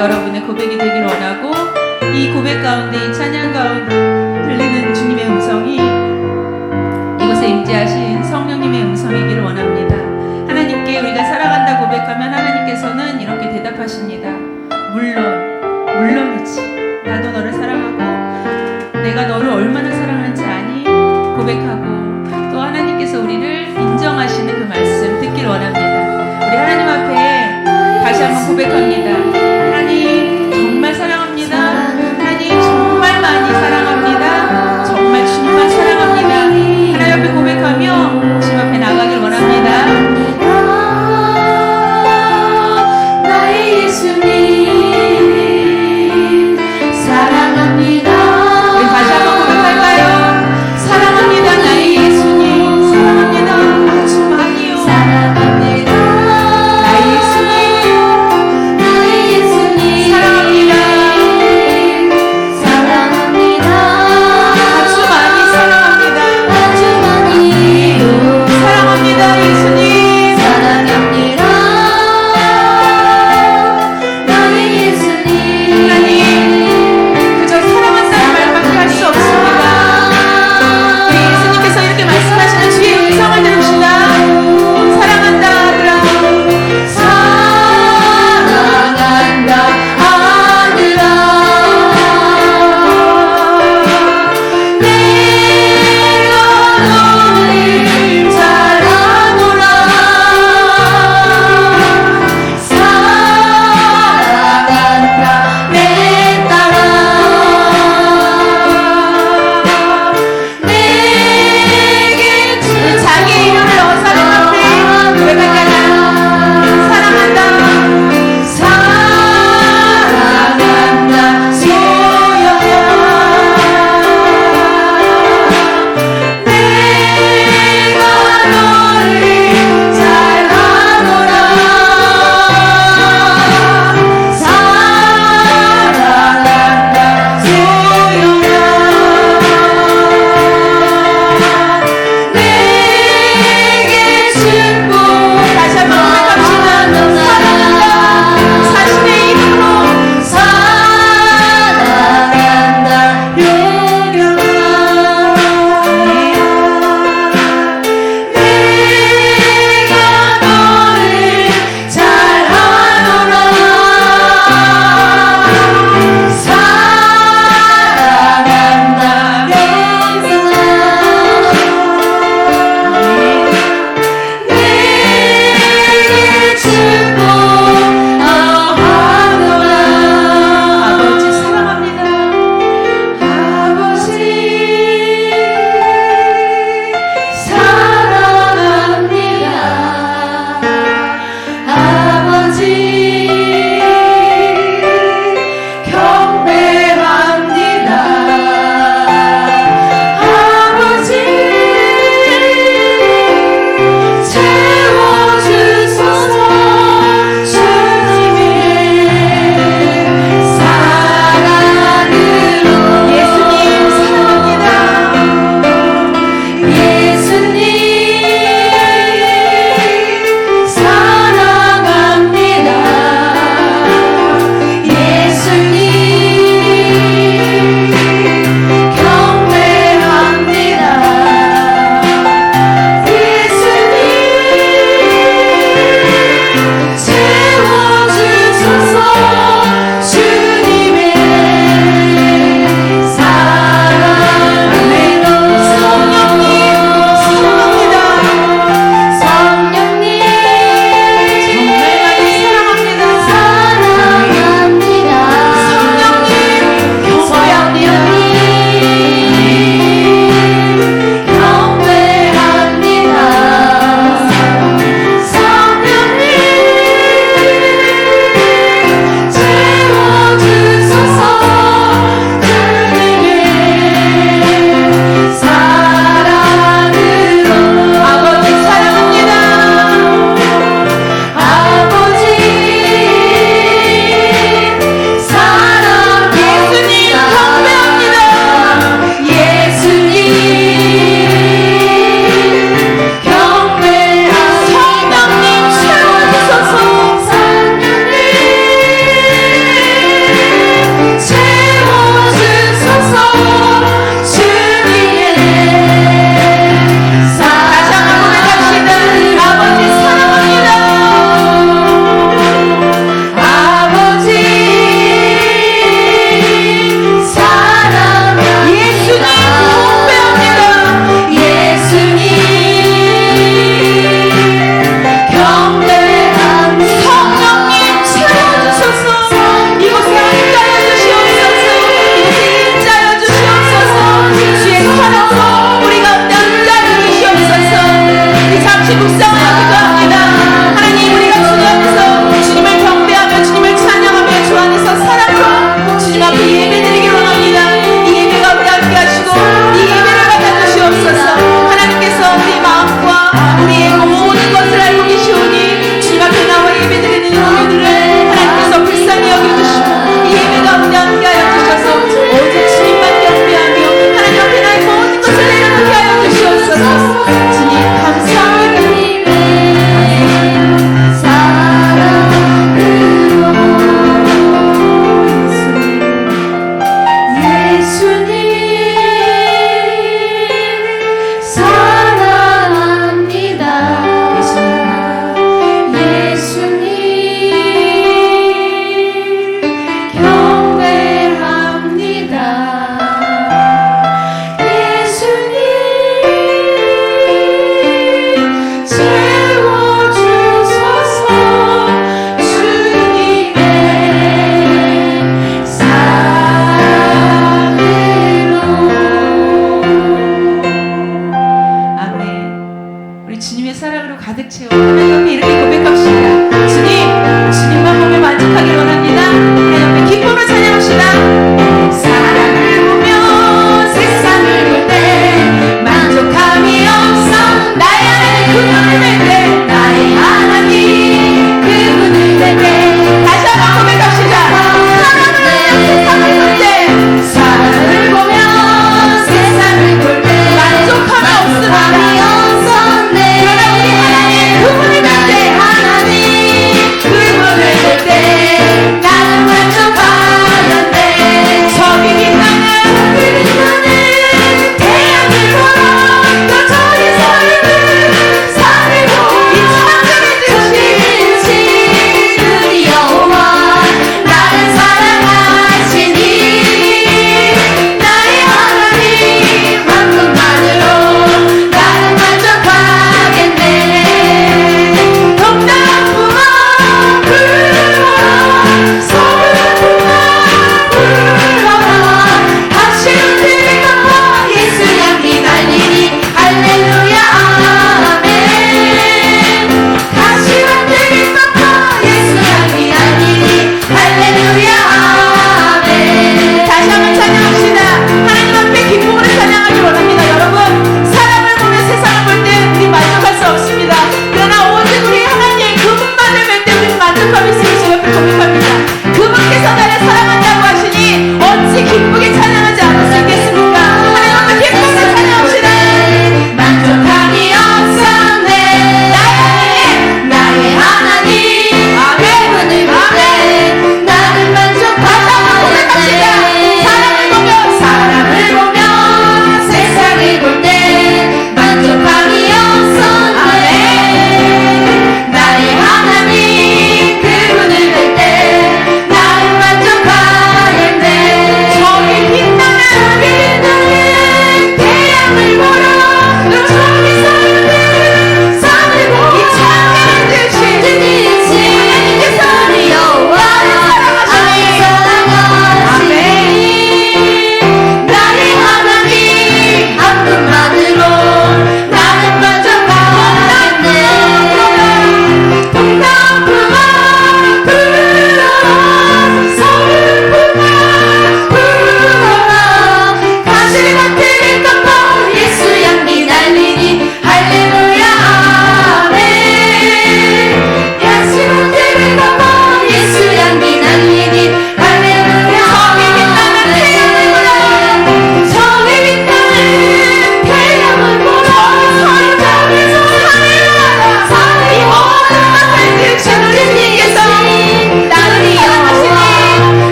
여러분의 고백이 되길 원하고, 이 고백 가운데, 이 찬양 가운데 들리는 주님의 음성이 이곳에 임재하신 성령님의 음성이기를 원합니다. 하나님께 우리가 사랑한다 고백하면 하나님께서는 이렇게 대답하십니다. 물론이지. 나도 너를 사랑하고 내가 너를 얼마나 사랑하는지 아니? 고백하고 또 하나님께서 우리를 인정하시는 그 말씀 듣길 원합니다. 우리 하나님 앞에 다시 한번 고백합니다. 하나님 정말 사랑합니다. 하나님 정말 많이 사랑합니다. 정말 주님만 사랑합니다. 하나님 앞에 고백하며 주님 앞에 나가길 원합니다. 나의 예수님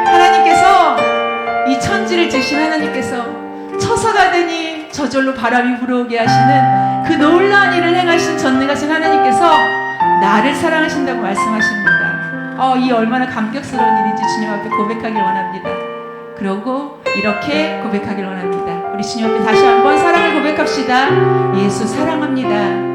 하나님께서, 이 천지를 지신 하나님께서 처서가더니 저절로 바람이 불어오게 하시는 그 놀라운 일을 행하신 전능하신 하나님께서 나를 사랑하신다고 말씀하십니다. 이 얼마나 감격스러운 일인지 주님 앞에 고백하길 원합니다. 그러고 이렇게 고백하길 원합니다. 우리 주님 앞에 다시 한번 사랑을 고백합시다. 예수 사랑합니다.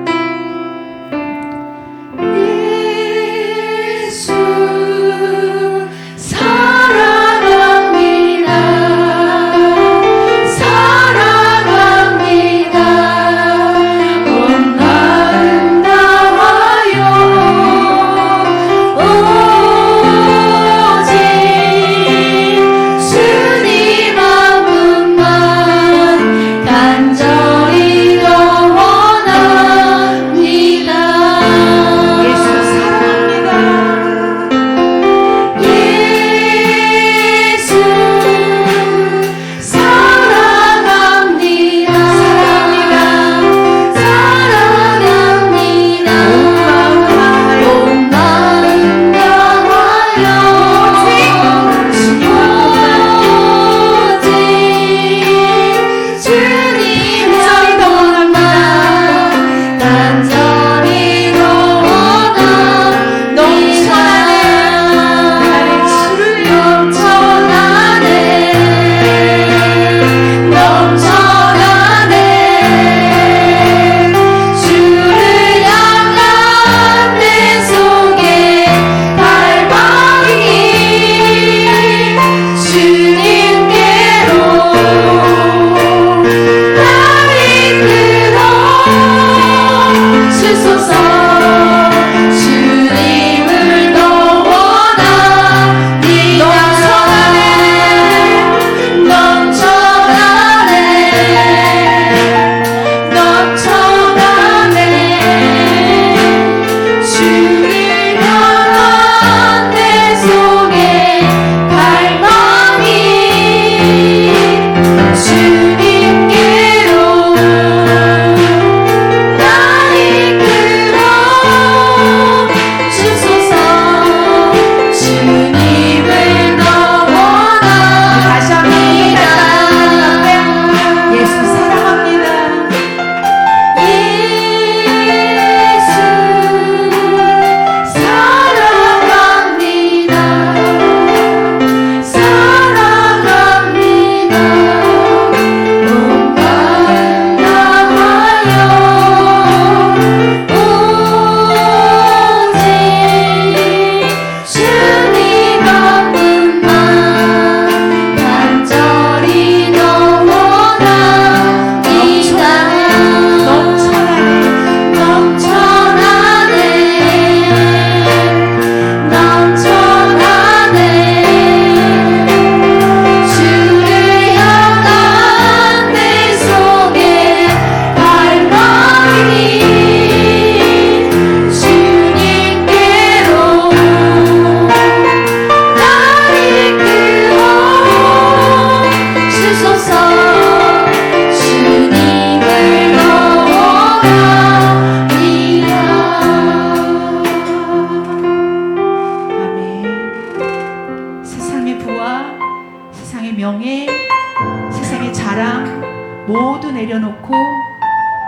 모두 내려놓고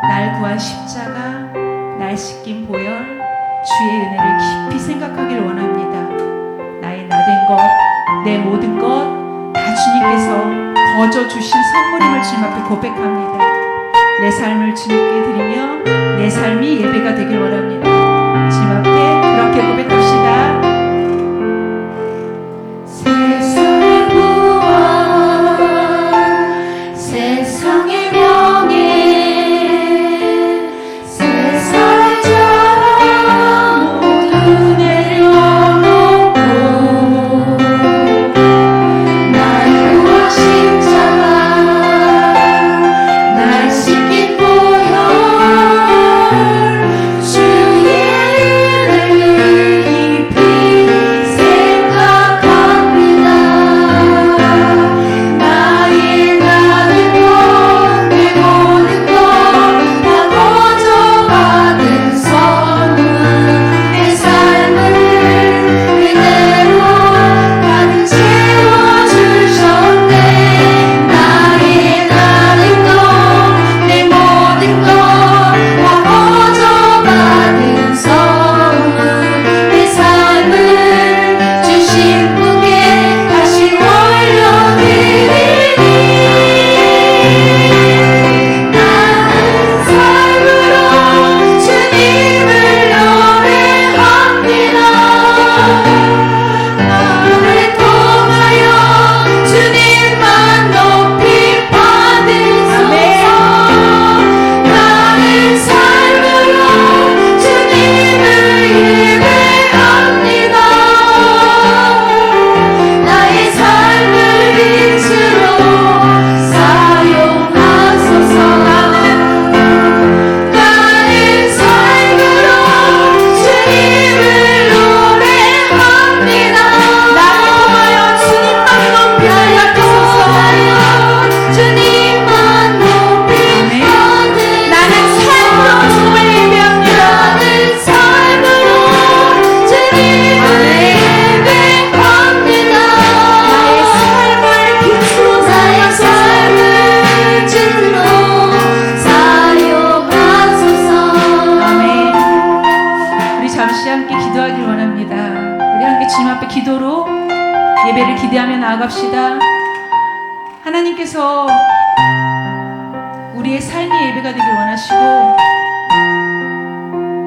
날 구한 십자가, 날 씻긴 보혈, 주의 은혜를 깊이 생각하길 원합니다. 나의 나된 것, 내 모든 것 다 주님께서 거저 주신 선물임을 주님 앞에 고백합니다. 내 삶을 주님께 드리며 내 삶이 예배가 되길 원합니다. 주님 앞에 그렇게 고백합시다. 세상의 구원, 세상의 명예, 세상의 자랑 모두 내려놓고 날 구한 십자가, 날 씻긴 보혈, 주의 예배를 기대하며 나아갑시다. 하나님께서 우리의 삶이 예배가 되길 원하시고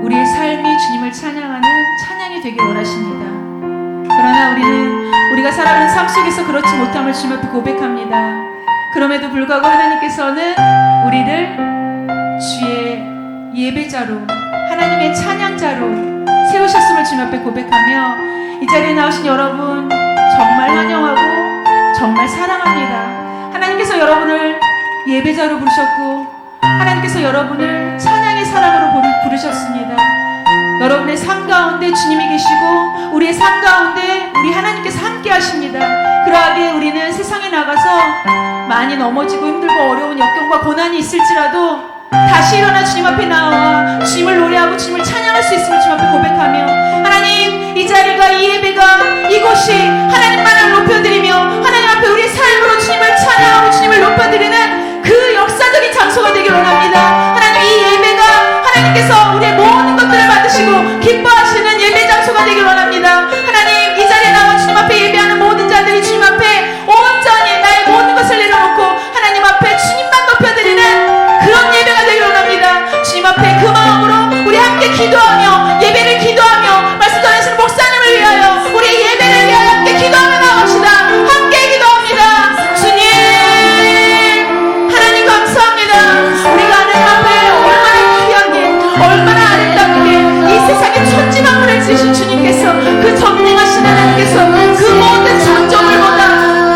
우리의 삶이 주님을 찬양하는 찬양이 되길 원하십니다. 그러나 우리는 우리가 살아가는 삶 속에서 그렇지 못함을 주님 앞에 고백합니다. 그럼에도 불구하고 하나님께서는 우리를 주의 예배자로, 하나님의 찬양자로 세우셨음을 주님 앞에 고백하며 이 자리에 나오신 여러분 정말 환영하고 정말 사랑합니다. 하나님께서 여러분을 예배자로 부르셨고 하나님께서 여러분을 찬양의 사람으로 부르셨습니다. 여러분의 삶 가운데 주님이 계시고 우리의 삶 가운데 우리 하나님께서 함께 하십니다. 그러하기에 우리는 세상에 나가서 많이 넘어지고 힘들고 어려운 역경과 고난이 있을지라도 다시 일어나 주님 앞에 나와 주님을 노래하고 주님을 찬양할 수 있음을 주님 앞에 고백하며 하나님 이 자리가 이 예배가 이곳이 하나님만을 높여드리며 하나님 앞에 우리의 삶으로 주님을 찬양하고 주님을 높여드리는 그 역사적인 장소가 되길 원합니다. 하나님 이 예배가 하나님께서 우리의 모든 것들을 받으시고 기뻐하시는 예배 장소가 되길 원합니다. 하나님 이 자리에 나와 주님 앞에 예배하는 모든 자들이 주님 앞에 온전히 나의 모든 것을 내려놓고 하나님 앞에 주님만 높여드리는 그런 예배가 되길 원합니다. 주님 앞에 그 마음으로 우리 함께 기도하며 예배를 기도하며 말씀 전하시는 목사님을 위하여 우리의 예배를 위하여 함께 기도하며 나갑시다. 함께 기도합니다. 주님 하나님 감사합니다. 우리가 하나님 앞에 얼마나 귀하게 얼마나 아름답게 이 세상에 천지만물을 지으신 주님께서 그 전능하신 하나님께서 그 모든 창조물보다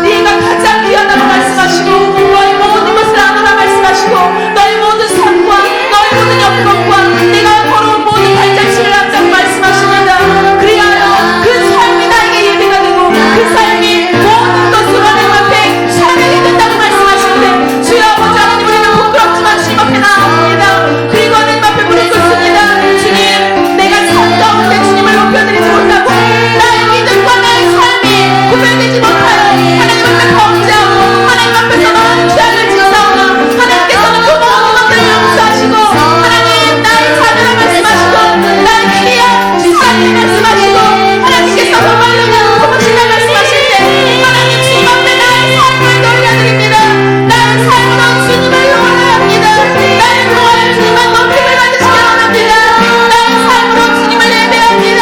네가 가장 귀하다고 말씀하시고 너의 모든 것을 아노라 말씀하시고 너의 모든 삶과 너의 모든 영광과 네가 걸어온 모든 발자취를 안다고 말씀하십니다. 그리하여 그 삶이 나에게 예배가 되고 그 삶이 모든 것으로 하나님 앞에 찬양이 된다고 말씀하시는데 주여 아버지 하나님 우리는 부끄럽지만 주님 앞에 나옵니다. 그리고 하나님 앞에 무릎 꿇습니다. 주님 내가 삶 가운데 주님을 높여드리지 못하고 나의 믿음과 나의 삶이 구별되지 못하여 하나님 앞에 범죄하고 하나님 앞에서 많은 죄악을 짓사오나 하나님께서는 그 모든 것들을 용서하시고 하나님 나의 자녀를 말씀하시고 나의 귀한 집사님을 말씀하시고 하나님께서 정말로 부르신다 말씀하실 때 하나님 주님 앞에 나의 삶을 돌려드립니다. 나의 삶으로 주님을 노래해야 합니다. 나의 노래를 주님만 높임을 받으시기 원합니다. 나의 삶으로 주님을 예배합니다.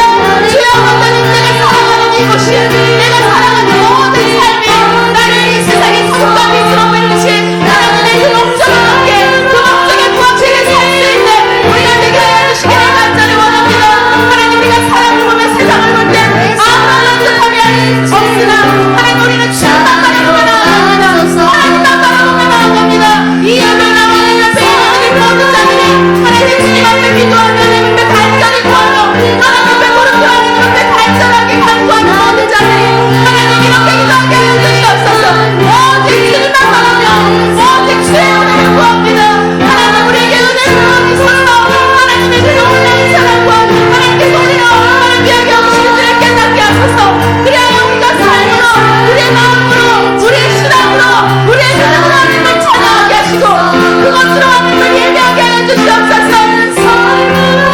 주여 하나님 내가 사랑하는 이곳이 내가 사랑하는 모든 삶이 나를 이 세상의 삶과 빛으로 불리신 하나님의 그 목적을 함께 그 목적에 부합치게 살 수 있는 우리가 되게 해주시기를 간절히 원합니다. 하나님 우리가 사람을 보며 세상을 볼 때 아무런 듯함이 없으나 하나님 우리는 주님만 바라보며 나아갑니다. 하나님만 바라보며 나아갑니다. 이 예배 나오는 옆에 있는 모든 자들이 하나님 주님 앞에 기도하며 하나님 앞에 간절히 구하며 하나님 앞에 무릎 꿇어 하나님 앞에 간절하게 간구하는 모든 자들이 하나님 이렇게 기도하게 해주시옵소서. 오직 주님만 바라며 오직 주의 은혜를 구합니다. 하나님 우리에게 은혜를 주셔서 하나님의 그 놀라운 사랑과 하나님께서 우리를 얼마나 귀하게 여기시는 줄을 깨닫게 하소서. 그래야 우리가 삶으로 우리의 마음으로 우리의 신앙으로 우리의 믿음으로 하나님을 찬양하게 하시고 그것으로 하나님을 예배하게 하여 주시옵소서.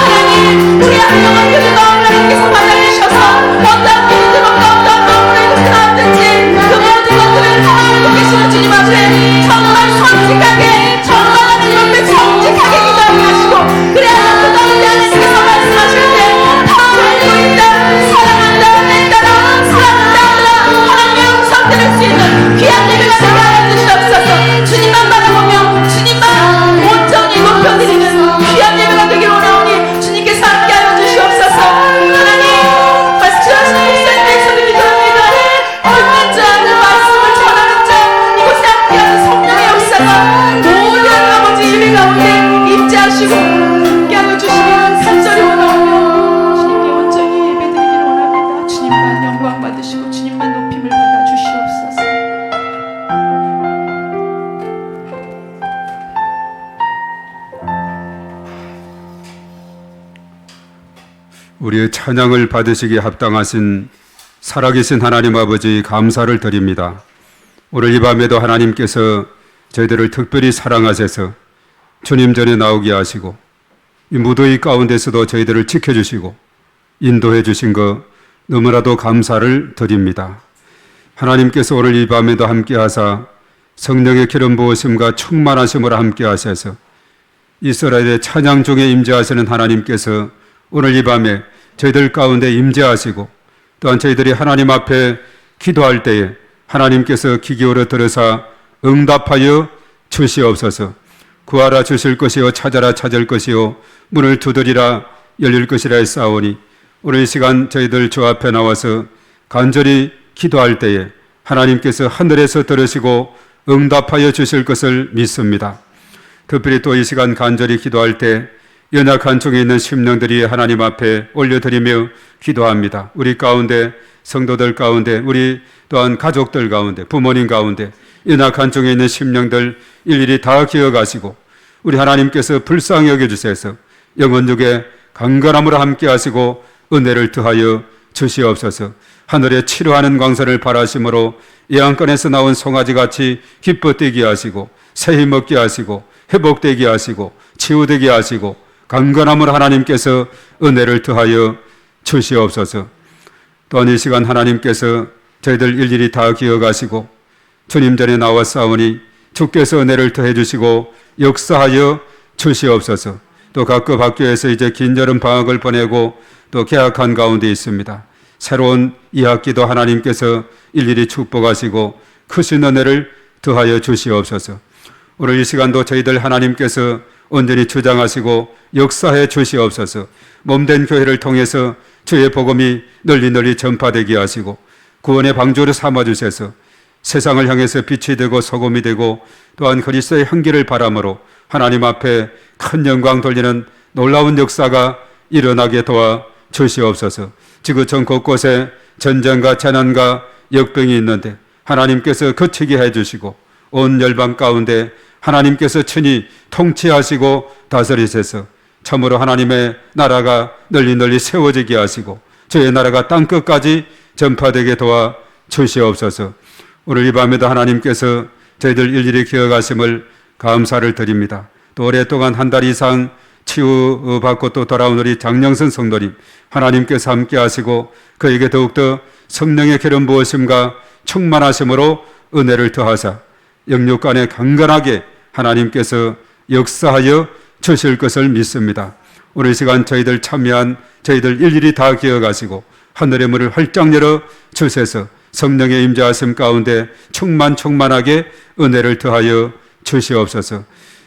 하나님 우리의 한영한 교회가 하나님께서 받아주셔서 어떠한 기도 들었다 어떠한 마음으로 이곳에 나왔든지 그 모든 것들을 다 알고 계시는 주님 앞에 정말 솔직하게 정말 하나님 앞에 정직하게 기도하게 하시고 그래야 그 가운데 하나님께서 말씀하실 때다 알고 있다 사랑한다 내 딸아 사랑한다 하나님의 음성 들을 수 있는 귀한 예배가 되게 하여 주시옵소서. 주님만 바라보며 주님만 온전히 높여드리는 귀한 예배가 되길 원하오니 주님께서 함께하여 주시옵소서. 하나님 말씀하시는 목사님께서도 기도합니다. 듣는 자, 그 말씀을 전하는 자 이곳에 함께하는 성령의 역사가 모든 아버지 예배 가운데 임재하시고 함께하여 주시기를 간절히 원하오며 주님께 온전히 예배드리기를 원합니다. 주님만 영광 받으시고 주님만 높임을 받아 주시옵소서. 우리의 찬양을 받으시기에 합당하신 살아계신 하나님 아버지 감사를 드립니다. 오늘 이 밤에도 하나님께서 저희들을 특별히 사랑하셔서 주님 전에 나오게 하시고 이 무더위 가운데서도 저희들을 지켜주시고 인도해 주신 것 너무나도 감사를 드립니다. 하나님께서 오늘 이 밤에도 함께하사 성령의 기름 부으심과 충만하심으로 함께하셔서 이스라엘의 찬양 중에 임재하시는 하나님께서 오늘 이 밤에 저희들 가운데 임재하시고 또한 저희들이 하나님 앞에 기도할 때에 하나님께서 귀 기울여 들으사 응답하여 주시옵소서. 구하라 주실 것이요 찾아라 찾을 것이요 문을 두드리라 열릴 것이라 했사오니 오늘 이 시간 저희들 주 앞에 나와서 간절히 기도할 때에 하나님께서 하늘에서 들으시고 응답하여 주실 것을 믿습니다. 특별히 또 이 시간 간절히 기도할 때 연약한 중에 있는 심령들이 하나님 앞에 올려드리며 기도합니다. 우리 가운데 성도들 가운데 우리 또한 가족들 가운데 부모님 가운데 연약한 중에 있는 심령들 일일이 다 기억하시고 우리 하나님께서 불쌍히 여겨주셔서 영원중에 강건함으로 함께 하시고 은혜를 더하여 주시옵소서. 하늘에 치료하는 광선을 바라심으로 예안간에서 나온 송아지같이 기뻐 뛰게 하시고 새히 먹게 하시고 회복되게 하시고 치유되게 하시고 강건함으로 하나님께서 은혜를 더하여 주시옵소서. 또한 이 시간 하나님께서 저희들 일일이 다 기억하시고 주님 전에 나와 싸우니 주께서 은혜를 더해 주시고 역사하여 주시옵소서. 또 각급 학교에서 이제 긴 여름 방학을 보내고 또 개학한 가운데 있습니다. 새로운 2학기도 하나님께서 일일이 축복하시고 크신 은혜를 더하여 주시옵소서. 오늘 이 시간도 저희들 하나님께서 온전히 주장하시고 역사해 주시옵소서. 몸된 교회를 통해서 주의 복음이 널리 전파되게 하시고 구원의 방주를 삼아주셔서 세상을 향해서 빛이 되고 소금이 되고 또한 그리스도의 향기를 바람으로 하나님 앞에 큰 영광 돌리는 놀라운 역사가 일어나게 도와 주시옵소서. 지구촌 곳곳에 전쟁과 재난과 역병이 있는데 하나님께서 그치게 해주시고 온 열방 가운데 하나님께서 친히 통치하시고 다스리셔서 참으로 하나님의 나라가 널리 세워지게 하시고 저의 나라가 땅끝까지 전파되게 도와 주시옵소서. 오늘 이 밤에도 하나님께서 저희들 일일이 기억하심을 감사를 드립니다. 또 오랫동안 한 달 이상 치유받고 또 돌아온 우리 장영선 성도님 하나님께서 함께 하시고 그에게 더욱더 성령의 기름 부으심과 충만하심으로 은혜를 더하사 영육간에 강건하게 하나님께서 역사하여 주실 것을 믿습니다. 오늘 시간 저희들 참여한 저희들 일일이 다 기억하시고 하늘의 문을 활짝 열어 주셔서 성령의 임재하심 가운데 충만하게 은혜를 더하여 주시옵소서.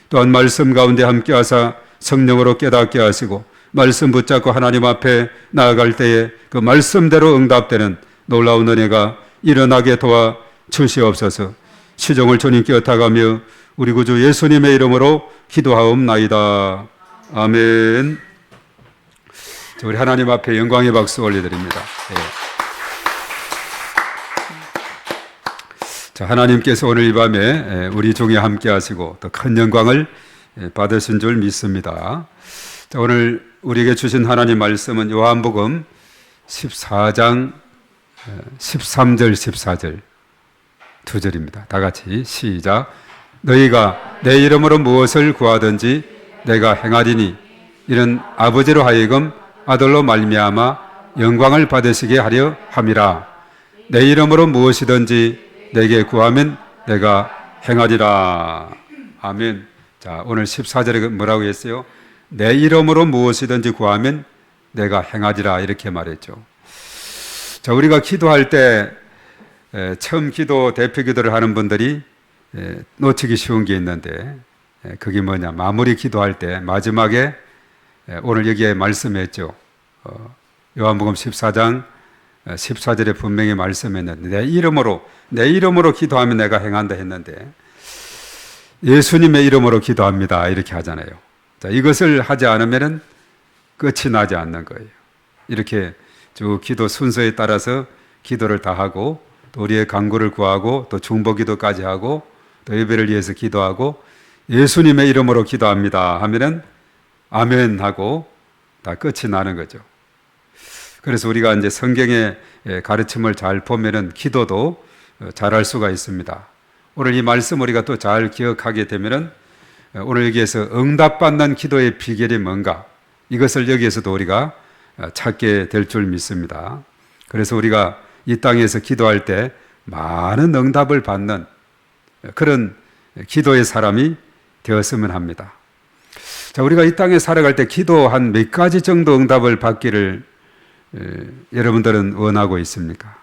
또한 말씀 가운데 함께하사 성령으로 깨닫게 하시고 말씀 붙잡고 하나님 앞에 나아갈 때에 그 말씀대로 응답되는 놀라운 은혜가 일어나게 도와 주시옵소서. 시종을 주님께 엇타가며 우리 구주 예수님의 이름으로 기도하옵나이다. 아멘. 우리 하나님 앞에 영광의 박수 올려드립니다. 네. 자, 하나님께서 오늘 이 밤에 우리 중에 함께 하시고 더 큰 영광을 받으신 줄 믿습니다. 자, 오늘 우리에게 주신 하나님 말씀은 요한복음 14장 13절 14절 두 절입니다. 다 같이 시작. 너희가 내 이름으로 무엇을 구하든지 내가 행하리니 이는 아버지로 하여금 아들로 말미암아 영광을 받으시게 하려 함이라. 내 이름으로 무엇이든지 내게 구하면 내가 행하리라. 아멘. 자, 오늘 14절에 뭐라고 했어요? 내 이름으로 무엇이든지 구하면 내가 행하리라 이렇게 말했죠. 자, 우리가 기도할 때 처음 기도 대표 기도를 하는 분들이 놓치기 쉬운 게 있는데 그게 뭐냐? 마무리 기도할 때 마지막에 오늘 여기에 말씀했죠. 요한복음 14장 14절에 분명히 말씀했는데 내 이름으로 기도하면 내가 행한다 했는데 예수님의 이름으로 기도합니다 이렇게 하잖아요. 자, 이것을 하지 않으면 끝이 나지 않는 거예요. 이렇게 쭉 기도 순서에 따라서 기도를 다 하고 또 우리의 간구를 구하고 또 중보기도까지 하고 또 예배를 위해서 기도하고 예수님의 이름으로 기도합니다 하면은 아멘 하고 다 끝이 나는 거죠. 그래서 우리가 이제 성경의 가르침을 잘 보면은 기도도 잘할 수가 있습니다. 오늘 이 말씀 우리가 또 잘 기억하게 되면은 오늘 여기에서 응답받는 기도의 비결이 뭔가 이것을 여기에서도 우리가 찾게 될 줄 믿습니다. 그래서 우리가 이 땅에서 기도할 때 많은 응답을 받는 그런 기도의 사람이 되었으면 합니다. 자, 우리가 이 땅에 살아갈 때 기도 한 몇 가지 정도 응답을 받기를 여러분들은 원하고 있습니까?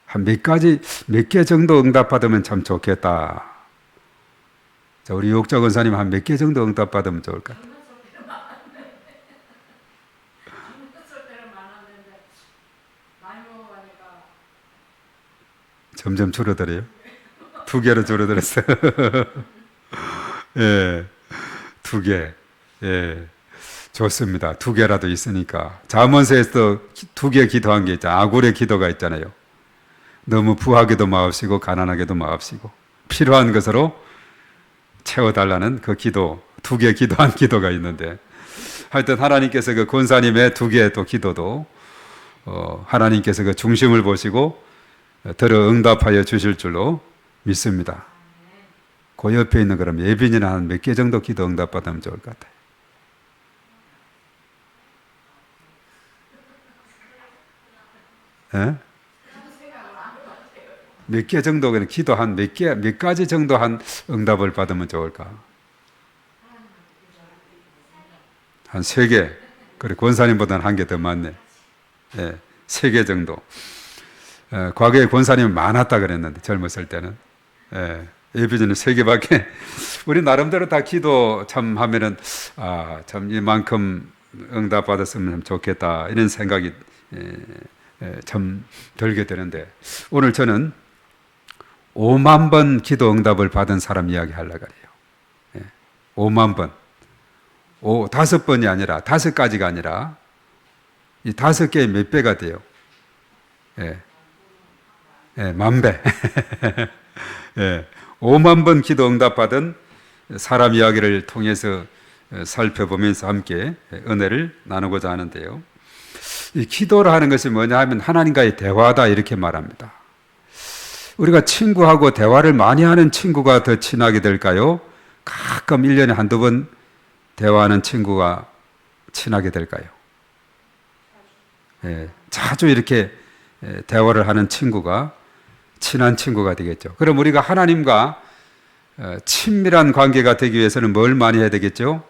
한 몇 가지, 몇 개 정도 응답받으면 참 좋겠다. 자, 우리 육정 원사님 한 몇 개 정도 응답받으면 좋을 것 같아요. 점점 줄어들어요. 2개로 줄어들었어요. 예, 2개. 예, 좋습니다. 2개라도 있으니까. 잠언서에서 2개 기도한 게 있잖아요. 아굴의 기도가 있잖아요. 너무 부하게도 마옵시고 가난하게도 마옵시고 필요한 것으로 채워달라는 그 기도, 2개 기도한 기도가 있는데, 하여튼 하나님께서 그 권사님의 2개 또 기도도 하나님께서 그 중심을 보시고 들어 응답하여 주실 줄로 믿습니다. 그 옆에 있는 그럼 예빈이나 한 몇 개 정도 기도 응답받으면 좋을 것 같아요. 예? 몇 개 정도, 그냥 기도 한 몇 가지 정도 한 응답을 받으면 좋을까? 한 3개. 그래, 권사님보다는 1개 더 많네. 예, 3개 정도. 과거에 권사님은 많았다 그랬는데, 젊었을 때는. 예, 예비전은 3개밖에. 우리 나름대로 다 기도 참 하면은, 참 이만큼 응답 받았으면 참 좋겠다. 이런 생각이 참 들게 되는데, 오늘 저는 5만 번 기도 응답을 받은 사람 이야기 하려고 해요. 5만 번. 5번이 아니라, 5가지가 아니라, 이 5개의 몇 배가 돼요? 예. 예, 10,000배. 예. 5만 번 기도 응답 받은 사람 이야기를 통해서 살펴보면서 함께 은혜를 나누고자 하는데요. 이 기도를 하는 것이 뭐냐 하면 하나님과의 대화다 이렇게 말합니다. 우리가 친구하고 대화를 많이 하는 친구가 더 친하게 될까요? 가끔 1년에 한두 번 대화하는 친구가 친하게 될까요? 예, 자주 이렇게 대화를 하는 친구가 친한 친구가 되겠죠. 그럼 우리가 하나님과 친밀한 관계가 되기 위해서는 뭘 많이 해야 되겠죠?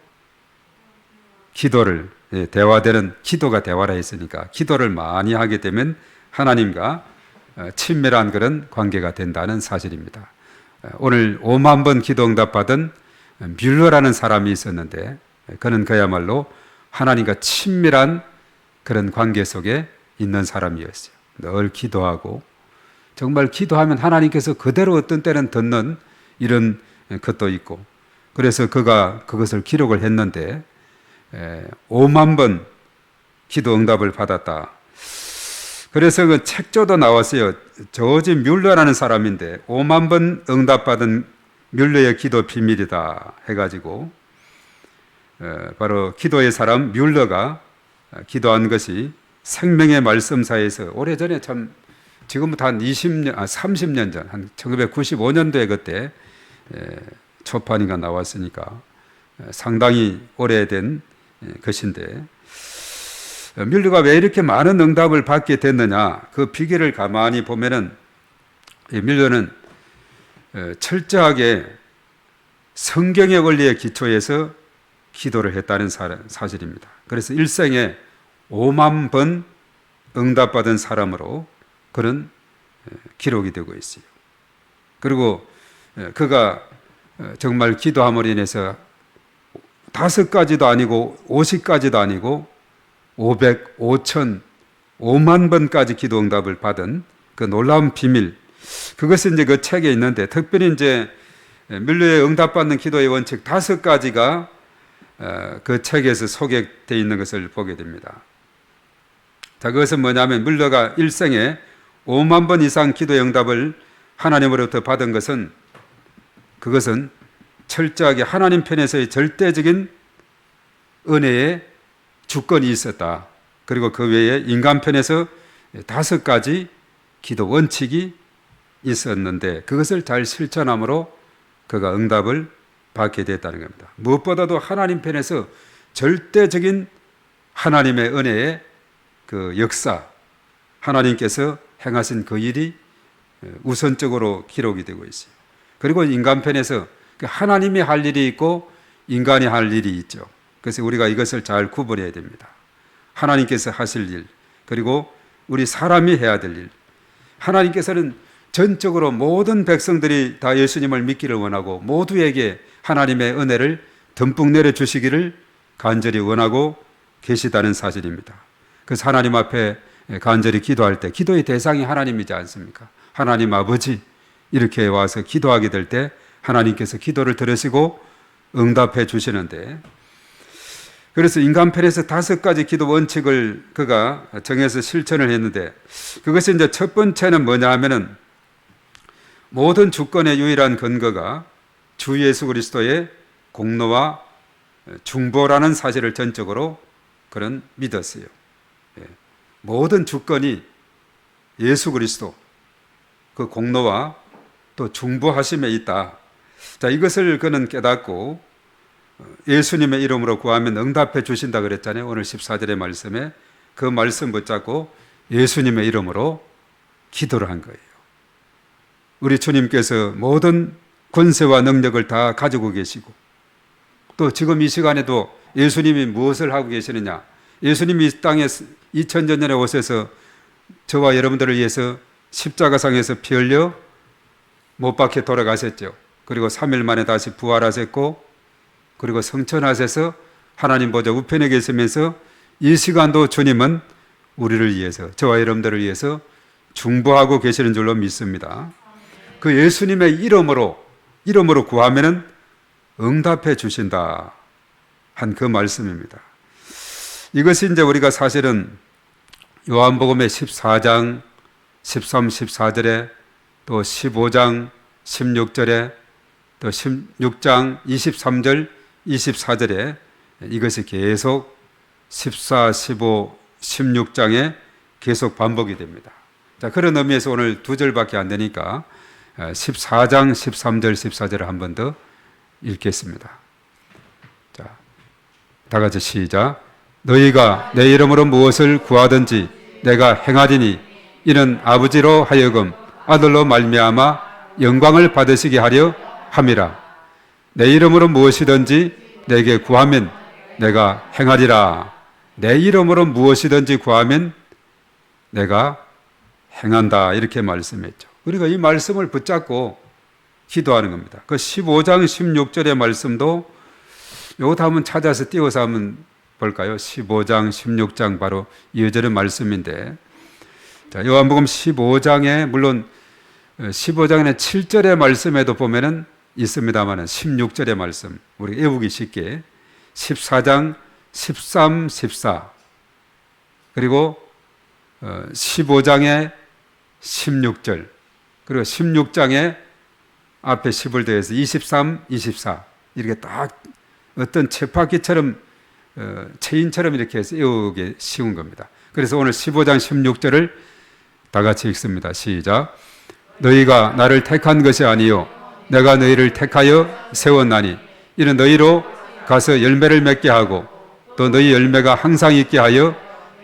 기도를, 대화되는 기도가 대화라 했으니까 기도를 많이 하게 되면 하나님과 친밀한 그런 관계가 된다는 사실입니다. 오늘 5만 번 기도 응답 받은 뮬러라는 사람이 있었는데, 그는 그야말로 하나님과 친밀한 그런 관계 속에 있는 사람이었어요. 늘 기도하고, 정말 기도하면 하나님께서 그대로 어떤 때는 듣는 이런 것도 있고, 그래서 그가 그것을 기록을 했는데 5만 번 기도 응답을 받았다. 그래서 그 책조도 나왔어요. 조지 뮬러라는 사람인데 5만 번 응답받은 뮬러의 기도 비밀이다 해가지고 바로 기도의 사람 뮬러가 기도한 것이 생명의 말씀사에서 오래전에 참 지금부터 한 30년 전, 한 1995년도에 그때 초판이가 나왔으니까 상당히 오래된 것인데, 뮬러가 왜 이렇게 많은 응답을 받게 됐느냐, 그 비결을 가만히 보면은 뮬러는 철저하게 성경의 원리에 기초해서 기도를 했다는 사실입니다. 그래서 일생에 5만 번 응답받은 사람으로 그런 기록이 되고 있어요. 그리고 그가 정말 기도함으로 인해서 5가지도 아니고 50가지도 아니고 500, 5천, 5만 번까지 기도 응답을 받은 그 놀라운 비밀, 그것은 이제 그 책에 있는데, 특별히 이제 뮬러의 응답받는 기도의 원칙 5가지가 그 책에서 소개되어 있는 것을 보게 됩니다. 자, 그것은 뭐냐면 뮬러가 일생에 5만 번 이상 기도의 응답을 하나님으로부터 받은 것은, 그것은 철저하게 하나님 편에서의 절대적인 은혜의 주권이 있었다. 그리고 그 외에 인간 편에서 5가지 기도 원칙이 있었는데 그것을 잘 실천함으로 그가 응답을 받게 됐다는 겁니다. 무엇보다도 하나님 편에서 절대적인 하나님의 은혜의 그 역사, 하나님께서 행하신 그 일이 우선적으로 기록이 되고 있어요. 그리고 인간편에서 하나님이 할 일이 있고 인간이 할 일이 있죠. 그래서 우리가 이것을 잘 구분해야 됩니다. 하나님께서 하실 일, 그리고 우리 사람이 해야 될 일. 하나님께서는 전적으로 모든 백성들이 다 예수님을 믿기를 원하고 모두에게 하나님의 은혜를 듬뿍 내려주시기를 간절히 원하고 계시다는 사실입니다. 그래서 하나님 앞에 간절히 기도할 때 기도의 대상이 하나님이지 않습니까? 하나님 아버지, 이렇게 와서 기도하게 될 때 하나님께서 기도를 들으시고 응답해 주시는데, 그래서 인간편에서 5가지 기도 원칙을 그가 정해서 실천을 했는데, 그것이 이제 첫 번째는 뭐냐 하면은 모든 주권의 유일한 근거가 주 예수 그리스도의 공로와 중보라는 사실을 전적으로 그는 믿었어요. 모든 주권이 예수 그리스도 그 공로와 또 중보하심에 있다. 자, 이것을 그는 깨닫고 예수님의 이름으로 구하면 응답해 주신다 그랬잖아요. 오늘 14절의 말씀에 그 말씀 붙잡고 예수님의 이름으로 기도를 한 거예요. 우리 주님께서 모든 권세와 능력을 다 가지고 계시고, 또 지금 이 시간에도 예수님이 무엇을 하고 계시느냐, 예수님이 이 땅에 2000년 전에 오셔서 저와 여러분들을 위해서 십자가상에서 피 흘려 못 박혀 돌아가셨죠. 그리고 3일 만에 다시 부활하셨고, 그리고 성천하셔서 하나님 보좌 우편에 계시면서 이 시간도 주님은 우리를 위해서, 저와 여러분들을 위해서 중보하고 계시는 줄로 믿습니다. 그 예수님의 이름으로 구하면은 응답해 주신다 한 그 말씀입니다. 이것이 이제 우리가 사실은 요한복음의 14장 13, 14절에 또 15장 16절에 또 16장 23절 24절에 이것이 계속 14, 15, 16장에 계속 반복이 됩니다. 자, 그런 의미에서 오늘 2절밖에 안 되니까 14장 13절 14절을 한 번 더 읽겠습니다. 자, 다 같이 시작. 너희가 내 이름으로 무엇을 구하든지 내가 행하리니 이는 아버지로 하여금 아들로 말미암아 영광을 받으시게 하려 함이라. 내 이름으로 무엇이든지 내게 구하면 내가 행하리라. 내 이름으로 무엇이든지 구하면 내가 행한다, 이렇게 말씀했죠. 우리가 이 말씀을 붙잡고 기도하는 겁니다. 그 15장 16절의 말씀도 요거 한번 찾아서 띄워서 한번 볼까요? 15장 16장 바로 이어지는 말씀인데, 자, 요한복음 15장에 물론 15장의 7절의 말씀에도 보면은 있습니다만은 16절의 말씀 우리 외우기 쉽게 14장 13, 14 그리고 15장의 16절 그리고 16장에 앞에 10을 더해서 23, 24 이렇게 딱 어떤 쳇바퀴처럼 체인처럼 이렇게 해서 외우기 쉬운 겁니다. 그래서 오늘 15장 16절을 다 같이 읽습니다. 시작. 너희가 나를 택한 것이 아니요 내가 너희를 택하여 세웠나니 이는 너희로 가서 열매를 맺게 하고 또 너희 열매가 항상 있게 하여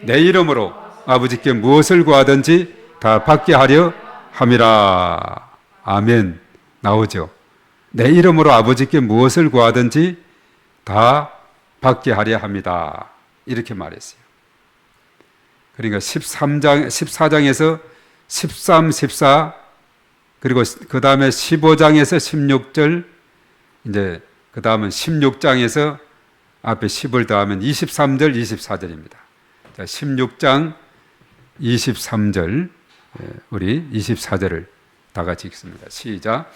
내 이름으로 아버지께 무엇을 구하든지 다 받게 하려 함이라. 아멘. 나오죠. 내 이름으로 아버지께 무엇을 구하든지 다 받게 하려 합니다. 이렇게 말했어요. 그러니까 14장에서 13, 14 그리고 그 다음에 15장에서 16절 이제 그 다음은 16장에서 앞에 10을 더하면 23절, 24절입니다. 자, 16장 23절 우리 24절을 다 같이 읽습니다. 시작.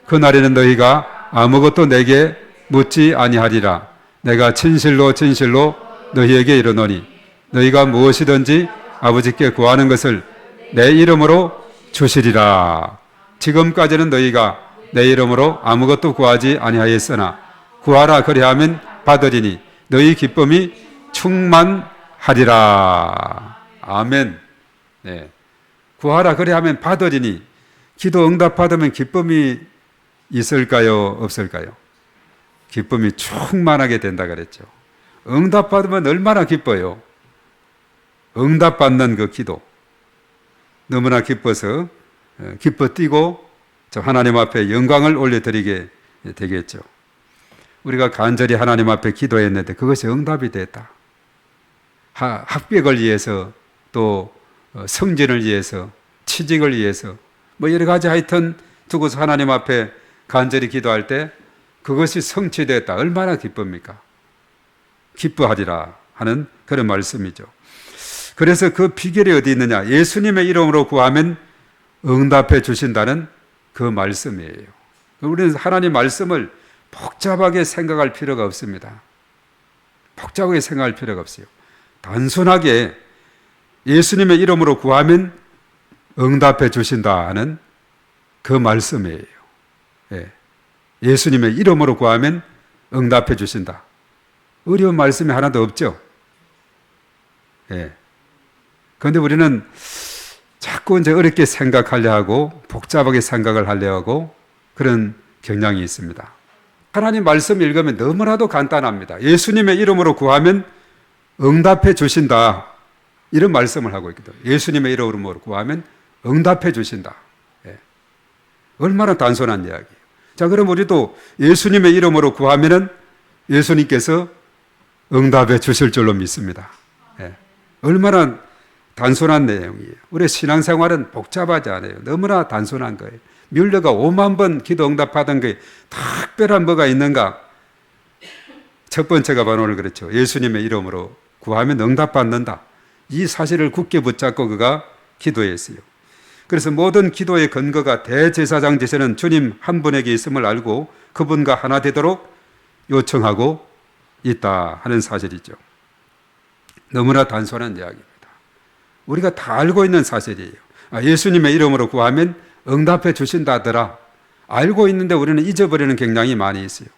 그날에는 너희가 아무것도 내게 묻지 아니하리라. 내가 진실로 진실로 너희에게 이르노니 너희가 무엇이든지 아버지께 구하는 것을 내 이름으로 주시리라. 지금까지는 너희가 내 이름으로 아무것도 구하지 아니하였으나 구하라 그리하면 받으리니 너희 기쁨이 충만하리라. 아멘. 네. 구하라 그리하면 받으리니 기도 응답 받으면 기쁨이 있을까요? 없을까요? 기쁨이 충만하게 된다 그랬죠. 응답 받으면 얼마나 기뻐요. 응답 받는 그 기도 너무나 기뻐서 기뻐 뛰고 하나님 앞에 영광을 올려드리게 되겠죠. 우리가 간절히 하나님 앞에 기도했는데 그것이 응답이 됐다. 합격을 위해서 또 성진을 위해서 취직을 위해서 뭐 여러 가지 하여튼 두고서 하나님 앞에 간절히 기도할 때 그것이 성취됐다. 얼마나 기쁩니까? 기뻐하리라 하는 그런 말씀이죠. 그래서 그 비결이 어디 있느냐? 예수님의 이름으로 구하면 응답해 주신다는 그 말씀이에요. 우리는 하나님 말씀을 복잡하게 생각할 필요가 없습니다. 복잡하게 생각할 필요가 없어요. 단순하게 예수님의 이름으로 구하면 응답해 주신다 하는 그 말씀이에요. 예수님의 이름으로 구하면 응답해 주신다. 어려운 말씀이 하나도 없죠. 그런데 우리는 자꾸 이제 어렵게 생각하려 하고 복잡하게 생각을 하려 하고 그런 경향이 있습니다. 하나님 말씀 읽으면 너무나도 간단합니다. 예수님의 이름으로 구하면 응답해 주신다. 이런 말씀을 하고 있거든요. 예수님의 이름으로 구하면 응답해 주신다. 얼마나 단순한 이야기예요. 자, 그럼 우리도 예수님의 이름으로 구하면은 예수님께서 응답해 주실 줄로 믿습니다. 얼마나 단순한 내용이에요. 우리 신앙생활은 복잡하지 않아요. 너무나 단순한 거예요. 뮬러가 5만 번 기도 응답하던 게 특별한 뭐가 있는가? 첫 번째가 바로 오늘 그렇죠. 예수님의 이름으로 구하면 응답받는다. 이 사실을 굳게 붙잡고 그가 기도했어요. 그래서 모든 기도의 근거가 대제사장 되시는 주님 한 분에게 있음을 알고 그분과 하나 되도록 요청하고 있다 하는 사실이죠. 너무나 단순한 이야기입니다. 우리가 다 알고 있는 사실이에요. 예수님의 이름으로 구하면 응답해 주신다더라. 알고 있는데 우리는 잊어버리는 경향이 많이 있어요.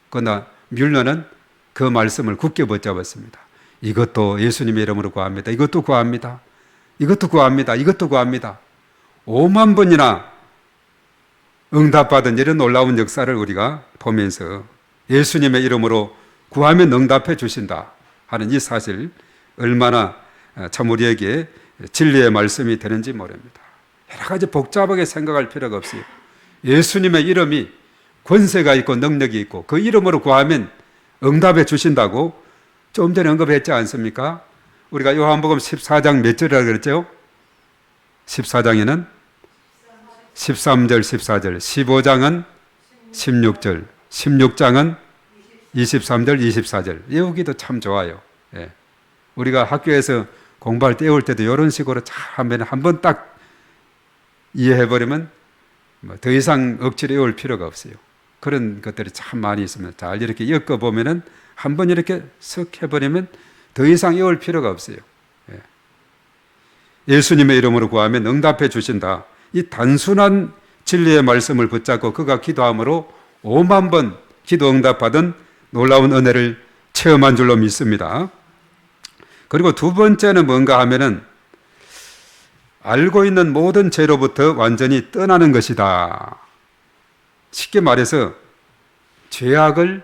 그러나 뮬러는 그 말씀을 굳게 붙잡았습니다. 이것도 예수님의 이름으로 구합니다. 이것도 구합니다. 이것도 구합니다. 이것도 구합니다. 5만 번이나 응답받은 이런 놀라운 역사를 우리가 보면서 예수님의 이름으로 구하면 응답해 주신다 하는 이 사실 얼마나 참 우리에게 진리의 말씀이 되는지 모릅니다. 여러 가지 복잡하게 생각할 필요가 없어요. 예수님의 이름이 권세가 있고 능력이 있고 그 이름으로 구하면 응답해 주신다고 좀 전에 언급했지 않습니까? 우리가 요한복음 14장 몇 절이라고 그랬죠? 14장에는 13절, 14절, 15장은 16절, 16장은 23절, 24절. 외우기도 참 좋아요. 우리가 학교에서 공부할 때 외울 때도 이런 식으로 잘 하면 한번 딱 이해해버리면 더 이상 억지로 외울 필요가 없어요. 그런 것들이 참 많이 있습니다. 잘 이렇게 엮어보면은 한번 이렇게 쓱 해버리면 더 이상 외울 필요가 없어요. 예수님의 이름으로 구하면 응답해 주신다. 이 단순한 진리의 말씀을 붙잡고 그가 기도함으로 5만 번 기도 응답받은 놀라운 은혜를 체험한 줄로 믿습니다. 그리고 두 번째는 뭔가 하면은 알고 있는 모든 죄로부터 완전히 떠나는 것이다. 쉽게 말해서 죄악을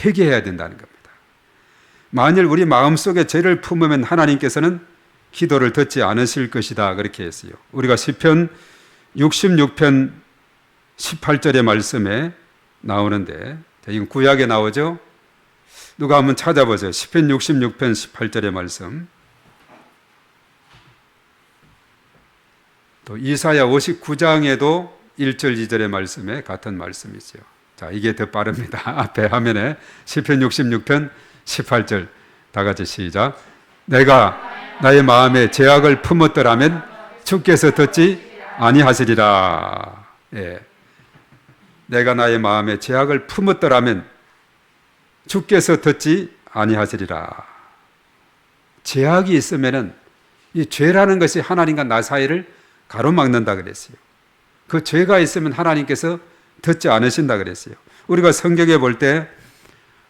회개해야 된다는 겁니다. 만일 우리 마음속에 죄를 품으면 하나님께서는 기도를 듣지 않으실 것이다. 그렇게 했어요. 우리가 시편 66편 18절의 말씀에 나오는데 이건 구약에 나오죠. 누가 한번 찾아보세요. 시편 66편 18절의 말씀. 또 이사야 59장에도 1절 2절의 말씀에 같은 말씀이 있어요. 자, 이게 더 빠릅니다. 앞에 화면에 시편 66편 18절 다 같이 시작. 내가 나의 마음에 죄악을 품었더라면 주께서 듣지 아니하시리라. 내가 나의 마음에 죄악을 품었더라면 주께서 듣지 아니하시리라. 죄악이 있으면은 이 죄라는 것이 하나님과 나 사이를 가로막는다 그랬어요. 그 죄가 있으면 하나님께서 듣지 않으신다 그랬어요. 우리가 성경에 볼 때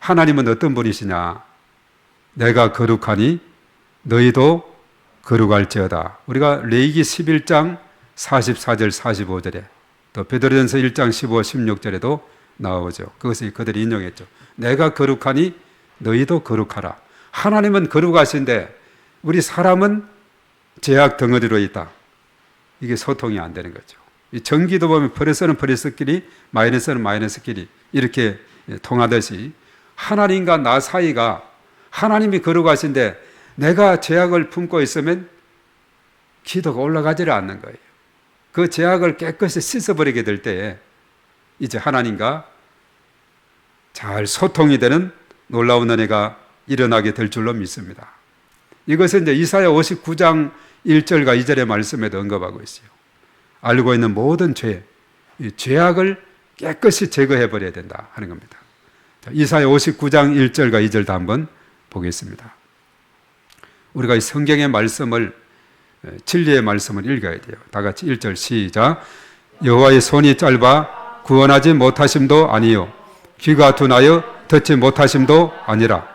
하나님은 어떤 분이시냐? 내가 거룩하니 너희도 거룩할지어다. 우리가 레위기 11장 44절 45절에 또 베드로전서 1장 15, 16절에도 나오죠. 그것을 그들이 인용했죠. 내가 거룩하니 너희도 거룩하라. 하나님은 거룩하신데 우리 사람은 죄악 덩어리로 있다. 이게 소통이 안 되는 거죠. 이 전기도 보면 플러스는 플러스끼리 마이너스는 마이너스끼리 이렇게 통하듯이 하나님과 나 사이가 하나님이 걸어가신데 내가 죄악을 품고 있으면 기도가 올라가지를 않는 거예요. 그 죄악을 깨끗이 씻어버리게 될 때에 이제 하나님과 잘 소통이 되는 놀라운 은혜가 일어나게 될 줄로 믿습니다. 이것은 이제 이사야 59장 1절과 2절의 말씀에도 언급하고 있어요. 알고 있는 모든 죄, 이 죄악을 깨끗이 제거해 버려야 된다 하는 겁니다. 자, 이사야 59장 1절과 2절도 한번 보겠습니다. 우리가 이 성경의 말씀을 진리의 말씀을 읽어야 돼요. 다 같이 1절 시작. 여호와의 손이 짧아 구원하지 못하심도 아니요 귀가 둔하여 듣지 못하심도 아니라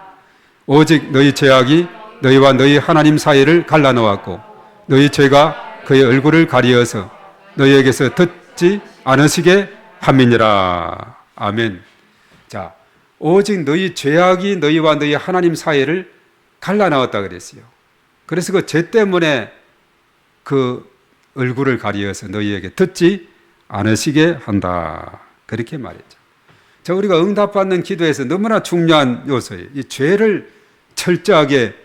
오직 너희 죄악이 너희와 너희 하나님 사이를 갈라놓았고 너희 죄가 그의 얼굴을 가리어서 너희에게서 듣지 않으시게 함이니라. 아멘. 자, 오직 너희 죄악이 너희와 너희 하나님 사이를 갈라놓았다 그랬어요. 그래서 그 죄 때문에 그 얼굴을 가리어서 너희에게 듣지 않으시게 한다. 그렇게 말했죠. 자, 우리가 응답받는 기도에서 너무나 중요한 요소예요. 이 죄를 철저하게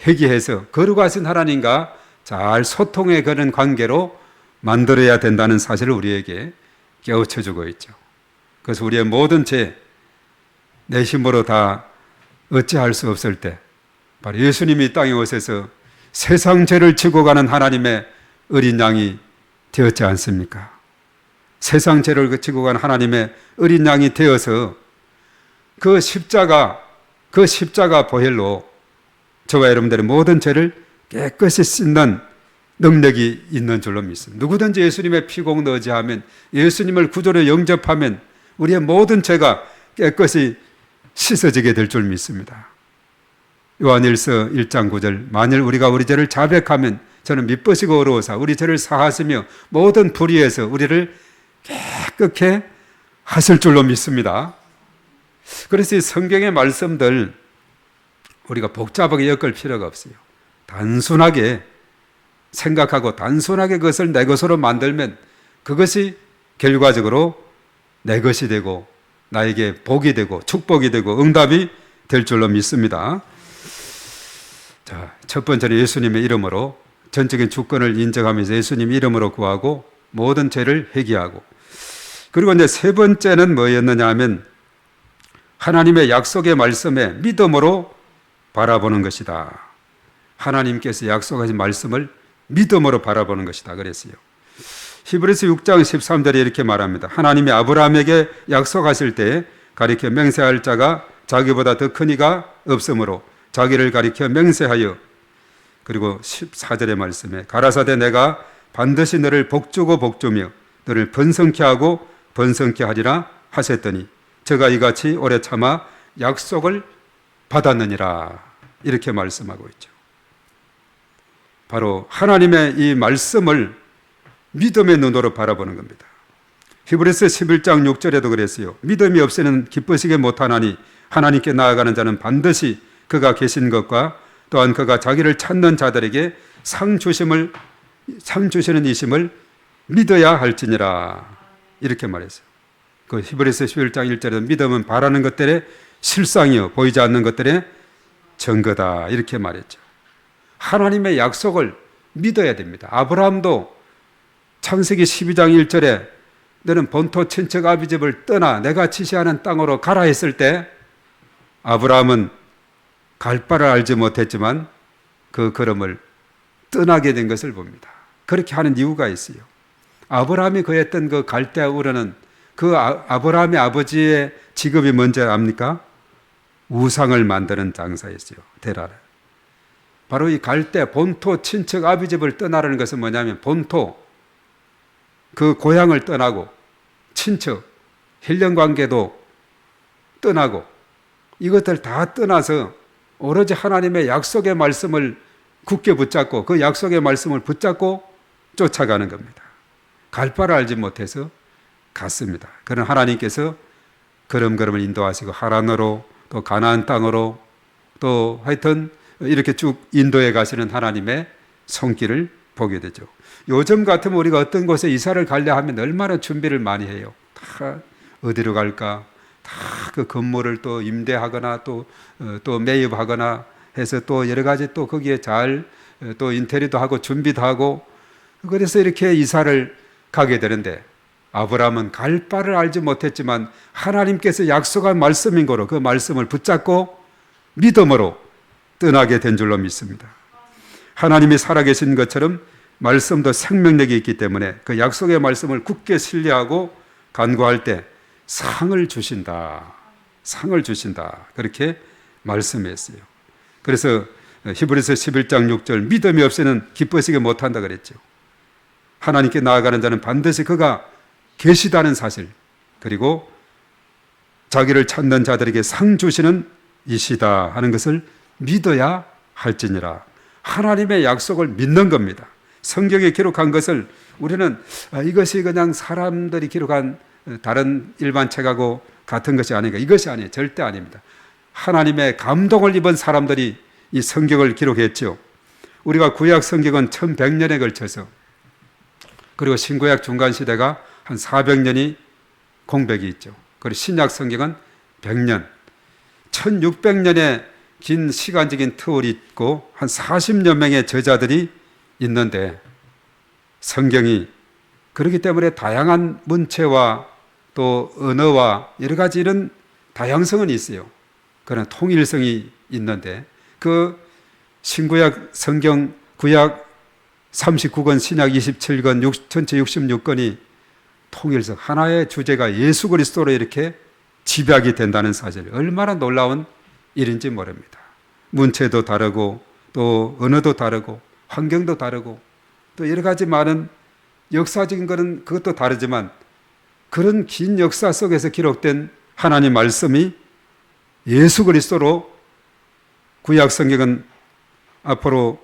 회개해서 거룩하신 하나님과 잘 소통해 가는 관계로 만들어야 된다는 사실을 우리에게 깨우쳐 주고 있죠. 그래서 우리의 모든 죄, 내 힘으로 다 어찌할 수 없을 때 바로 예수님이 이 땅에 오셔서 세상 죄를 지고 가는 하나님의 어린 양이 되었지 않습니까? 세상 죄를 지고 가는 하나님의 어린 양이 되어서 그 십자가 보혈로 저와 여러분들의 모든 죄를 깨끗이 씻는 능력이 있는 줄로 믿습니다. 누구든지 예수님의 피공을 의지하면, 예수님을 구주로 영접하면 우리의 모든 죄가 깨끗이 씻어지게 될 줄 믿습니다. 요한일서 1장 9절 만일 우리가 우리 죄를 자백하면 저는 미쁘시고 어려워서 우리 죄를 사하시며 모든 불의에서 우리를 깨끗게 하실 줄로 믿습니다. 그래서 이 성경의 말씀들 우리가 복잡하게 엮을 필요가 없어요. 단순하게 생각하고 단순하게 그것을 내 것으로 만들면 그것이 결과적으로 내 것이 되고 나에게 복이 되고 축복이 되고 응답이 될 줄로 믿습니다. 자, 첫 번째는 예수님의 이름으로 전적인 주권을 인정하면서 예수님 이름으로 구하고 모든 죄를 회개하고, 그리고 이제 세 번째는 뭐였느냐 하면 하나님의 약속의 말씀에 믿음으로 바라보는 것이다. 하나님께서 약속하신 말씀을 믿음으로 바라보는 것이다 그랬어요. 히브리서 6장 13절에 이렇게 말합니다. 하나님이 아브라함에게 약속하실 때 가리켜 맹세할 자가 자기보다 더 큰 이가 없으므로 자기를 가리켜 맹세하여, 그리고 14절의 말씀에 가라사대 내가 반드시 너를 복주고 복주며 너를 번성케 하고 번성케 하리라 하셨더니 저가 이같이 오래 참아 약속을 받았느니라. 이렇게 말씀하고 있죠. 바로 하나님의 이 말씀을 믿음의 눈으로 바라보는 겁니다. 히브리서 11장 6절에도 그랬어요. 믿음이 없이는 기쁘시게 못하나니 하나님께 나아가는 자는 반드시 그가 계신 것과 또한 그가 자기를 찾는 자들에게 상 주시는 이심을 믿어야 할지니라. 이렇게 말했어요. 그 히브리서 11장 1절에도 믿음은 바라는 것들의 실상이요 보이지 않는 것들의 증거다. 이렇게 말했죠. 하나님의 약속을 믿어야 됩니다. 아브라함도 창세기 12장 1절에 너는 본토 친척 아비 집을 떠나 내가 지시하는 땅으로 가라 했을 때 아브라함은 갈 바를 알지 못했지만 그 걸음을 떠나게 된 것을 봅니다. 그렇게 하는 이유가 있어요. 아브라함이 거했던 그 갈대아 우르는 그 아브라함의 아버지의 직업이 뭔지 압니까? 우상을 만드는 장사였어요. 데라를. 바로 이 갈대 본토 친척 아비 집을 떠나라는 것은 뭐냐면 본토 그 고향을 떠나고 친척 혈연관계도 떠나고 이것들 다 떠나서 오로지 하나님의 약속의 말씀을 굳게 붙잡고 그 약속의 말씀을 붙잡고 쫓아가는 겁니다. 갈 바를 알지 못해서 갔습니다. 그런 하나님께서 걸음걸음을 인도하시고 하란으로 또 가나안 땅으로 또 하여튼 이렇게 쭉 인도해 가시는 하나님의 손길을 보게 되죠. 요즘 같으면 우리가 어떤 곳에 이사를 가려 하면 얼마나 준비를 많이 해요. 다 어디로 갈까? 다 그 건물을 또 임대하거나 또 매입하거나 해서 또 여러 가지 또 거기에 잘 또 인테리어도 하고 준비도 하고 그래서 이렇게 이사를 가게 되는데 아브라함은 갈 바를 알지 못했지만 하나님께서 약속한 말씀인 거로 그 말씀을 붙잡고 믿음으로 떠나게 된 줄로 믿습니다. 하나님이 살아계신 것처럼 말씀도 생명력이 있기 때문에 그 약속의 말씀을 굳게 신뢰하고 간구할 때 상을 주신다. 상을 주신다. 그렇게 말씀했어요. 그래서 히브리서 11장 6절 믿음이 없이는 기뻐하시게 못한다 그랬죠. 하나님께 나아가는 자는 반드시 그가 계시다는 사실 그리고 자기를 찾는 자들에게 상 주시는 이시다 하는 것을 믿어야 할지니라. 하나님의 약속을 믿는 겁니다. 성경에 기록한 것을 우리는 이것이 그냥 사람들이 기록한 다른 일반 책하고 같은 것이 아니니까 이것이 아니에요. 절대 아닙니다. 하나님의 감동을 입은 사람들이 이 성경을 기록했죠. 우리가 구약 성경은 1100년에 걸쳐서 그리고 신구약 중간 시대가 한 400년이 공백이 있죠. 그리고 신약 성경은 100년, 1600년의 긴 시간적인 터울이 있고 한 40여 명의 저자들이 있는데 성경이 그렇기 때문에 다양한 문체와 또 언어와 여러 가지 이런 다양성은 있어요. 그런 통일성이 있는데 그 신구약 성경 구약 39권 신약 27권 전체 66권이 통일성 하나의 주제가 예수 그리스도로 이렇게 집약이 된다는 사실 얼마나 놀라운 일인지 모릅니다. 문체도 다르고 또 언어도 다르고 환경도 다르고 또 여러 가지 많은 역사적인 것은 그것도 다르지만 그런 긴 역사 속에서 기록된 하나님 말씀이 예수 그리스도로 구약 성경은 앞으로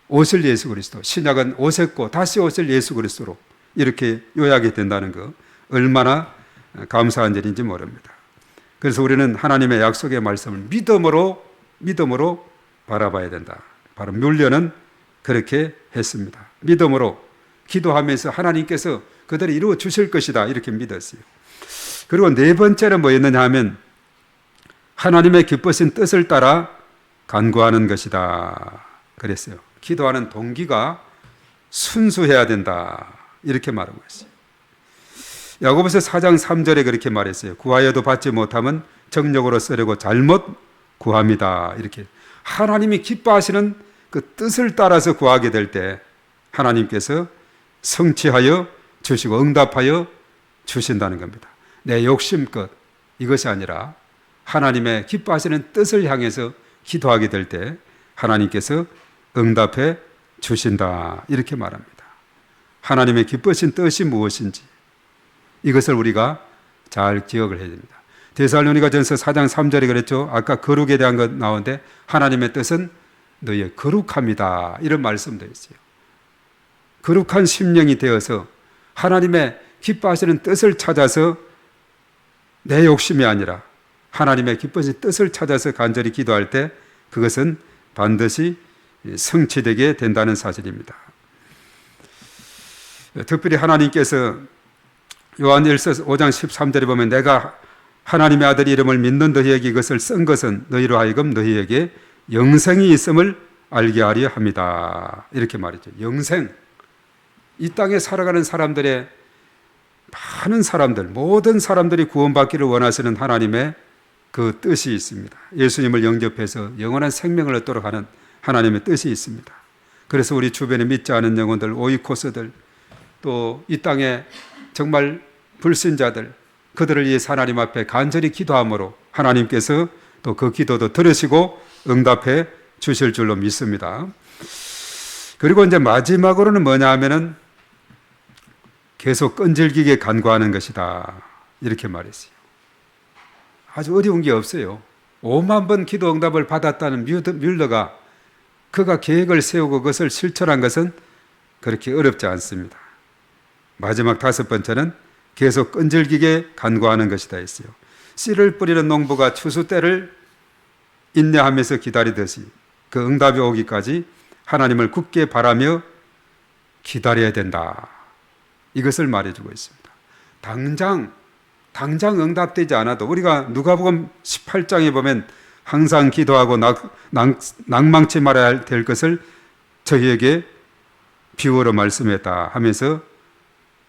오실 예수 그리스도, 신약은 오셨고 다시 오실 예수 그리스도로 이렇게 요약이 된다는 거 얼마나 감사한 일인지 모릅니다. 그래서 우리는 하나님의 약속의 말씀을 믿음으로 바라봐야 된다. 바로 뮬러는 그렇게 했습니다. 믿음으로 기도하면서 하나님께서 그대로 이루어 주실 것이다 이렇게 믿었어요. 그리고 네 번째는 뭐였느냐 하면 하나님의 기쁘신 뜻을 따라 간구하는 것이다 그랬어요. 기도하는 동기가 순수해야 된다 이렇게 말하고 있어요. 야고보서 4장 3절에 그렇게 말했어요. 구하여도 받지 못하면 정욕으로 쓰려고 잘못 구합니다. 이렇게 하나님이 기뻐하시는 그 뜻을 따라서 구하게 될 때 하나님께서 성취하여 주시고 응답하여 주신다는 겁니다. 내 욕심껏 이것이 아니라 하나님의 기뻐하시는 뜻을 향해서 기도하게 될 때 하나님께서 응답해 주신다 이렇게 말합니다. 하나님의 기쁘신 뜻이 무엇인지 이것을 우리가 잘 기억을 해야 됩니다. 데살로니가전서 4장 3절에 그랬죠. 아까 거룩에 대한 것 나오는데 하나님의 뜻은 너희의 거룩함이다 이런 말씀도 있어요. 거룩한 심령이 되어서 하나님의 기뻐하시는 뜻을 찾아서 내 욕심이 아니라 하나님의 기쁘신 뜻을 찾아서 간절히 기도할 때 그것은 반드시 성취되게 된다는 사실입니다. 특별히 하나님께서 요한일서 5장 13절에 보면 내가 하나님의 아들 이름을 믿는 너희에게 이것을 쓴 것은 너희로 하여금 너희에게 영생이 있음을 알게 하려 합니다. 이렇게 말이죠. 영생. 이 땅에 살아가는 사람들의 많은 사람들, 모든 사람들이 구원받기를 원하시는 하나님의 그 뜻이 있습니다. 예수님을 영접해서 영원한 생명을 얻도록 하는 하나님의 뜻이 있습니다. 그래서 우리 주변에 믿지 않은 영혼들, 오이코스들, 또 이 땅에 정말 불신자들, 그들을 위해서 하나님 앞에 간절히 기도함으로 하나님께서 또 그 기도도 들으시고 응답해 주실 줄로 믿습니다. 그리고 이제 마지막으로는 뭐냐 하면은 계속 끈질기게 간구하는 것이다. 이렇게 말했어요. 아주 어려운 게 없어요. 5만 번 기도 응답을 받았다는 뮬러가 그가 계획을 세우고 그것을 실천한 것은 그렇게 어렵지 않습니다. 마지막 5번째는 계속 끈질기게 간구하는 것이다 했어요. 씨를 뿌리는 농부가 추수 때를 인내하면서 기다리듯이 그 응답이 오기까지 하나님을 굳게 바라며 기다려야 된다. 이것을 말해주고 있습니다. 당장 응답되지 않아도 우리가 누가복음 18장에 보면 항상 기도하고 낭망치 말아야 될 것을 저희에게 비유로 말씀했다 하면서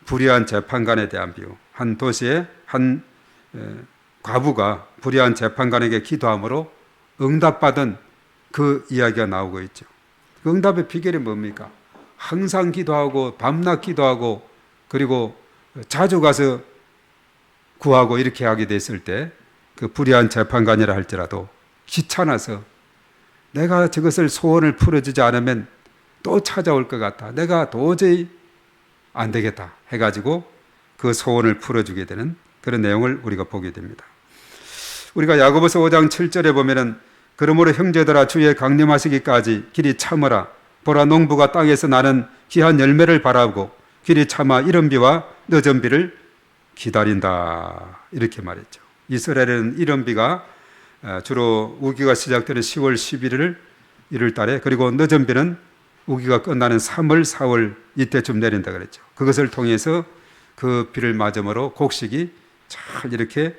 불의한 재판관에 대한 비유. 한 도시에 한 과부가 불의한 재판관에게 기도함으로 응답받은 그 이야기가 나오고 있죠. 그 응답의 비결이 뭡니까? 항상 기도하고 밤낮 기도하고 그리고 자주 가서 구하고 이렇게 하게 됐을 때 그 불의한 재판관이라 할지라도 귀찮아서 내가 저것을 소원을 풀어주지 않으면 또 찾아올 것 같아. 내가 도저히 안 되겠다 해가지고 그 소원을 풀어주게 되는 그런 내용을 우리가 보게 됩니다. 우리가 야고보서 5장 7절에 보면은 그러므로 형제들아 주의 강림하시기까지 길이 참으라. 보라 농부가 땅에서 나는 귀한 열매를 바라고 길이 참아 이른 비와 늦은 비를 기다린다. 이렇게 말했죠. 이스라엘은 이른 비가 주로 우기가 시작되는 10월 11일 1월 달에 그리고 늦은 비는 우기가 끝나는 3월 4월 이때쯤 내린다 그랬죠. 그것을 통해서 그 비를 맞음으로 곡식이 잘 이렇게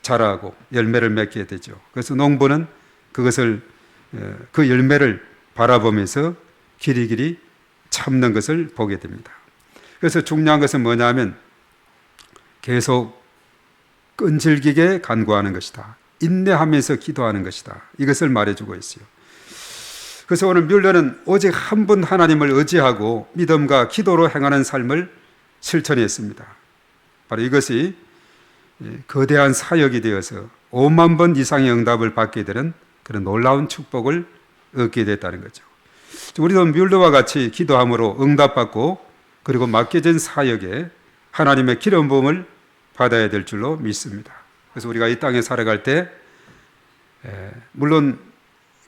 자라고 열매를 맺게 되죠. 그래서 농부는 그것을 그 열매를 바라보면서 길이길이 참는 것을 보게 됩니다. 그래서 중요한 것은 뭐냐면 계속 끈질기게 간구하는 것이다. 인내하면서 기도하는 것이다. 이것을 말해주고 있어요. 그래서 오늘 뮬러는 오직 한 분 하나님을 의지하고 믿음과 기도로 행하는 삶을 실천했습니다. 바로 이것이 거대한 사역이 되어서 5만 번 이상의 응답을 받게 되는 그런 놀라운 축복을 얻게 됐다는 거죠. 우리도 뮬러와 같이 기도함으로 응답받고 그리고 맡겨진 사역에 하나님의 기름 부음을 받아야 될 줄로 믿습니다. 그래서 우리가 이 땅에 살아갈 때 물론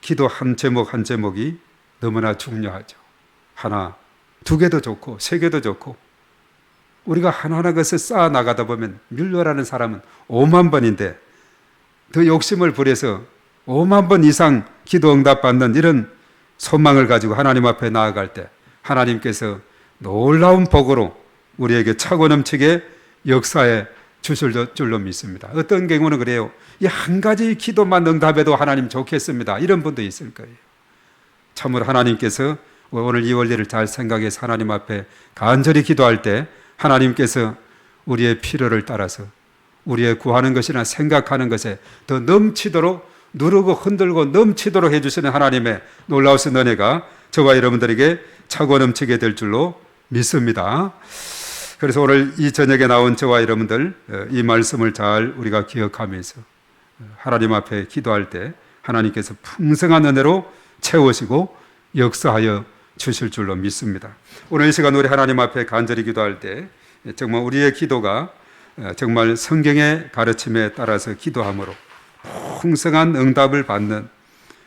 기도 한 제목 한 제목이 너무나 중요하죠. 하나, 두 개도 좋고 세 개도 좋고 우리가 하나하나 것을 쌓아 나가다 보면 뮬러라는 사람은 5만 번인데 더 욕심을 부려서 5만 번 이상 기도 응답 받는 이런 소망을 가지고 하나님 앞에 나아갈 때 하나님께서 놀라운 복으로 우리에게 차고 넘치게 역사해 주실 줄로 믿습니다. 어떤 경우는 그래요. 이 한 가지 기도만 응답해도 하나님 좋겠습니다. 이런 분도 있을 거예요. 참으로 하나님께서 오늘 이 원리를 잘 생각해서 하나님 앞에 간절히 기도할 때 하나님께서 우리의 필요를 따라서 우리의 구하는 것이나 생각하는 것에 더 넘치도록 누르고 흔들고 넘치도록 해주시는 하나님의 놀라우신 은혜가 저와 여러분들에게 차고 넘치게 될 줄로 믿습니다. 그래서 오늘 이 저녁에 나온 저와 여러분들 이 말씀을 잘 우리가 기억하면서 하나님 앞에 기도할 때 하나님께서 풍성한 은혜로 채우시고 역사하여 주실 줄로 믿습니다. 오늘 이 시간 우리 하나님 앞에 간절히 기도할 때 정말 우리의 기도가 정말 성경의 가르침에 따라서 기도함으로 풍성한 응답을 받는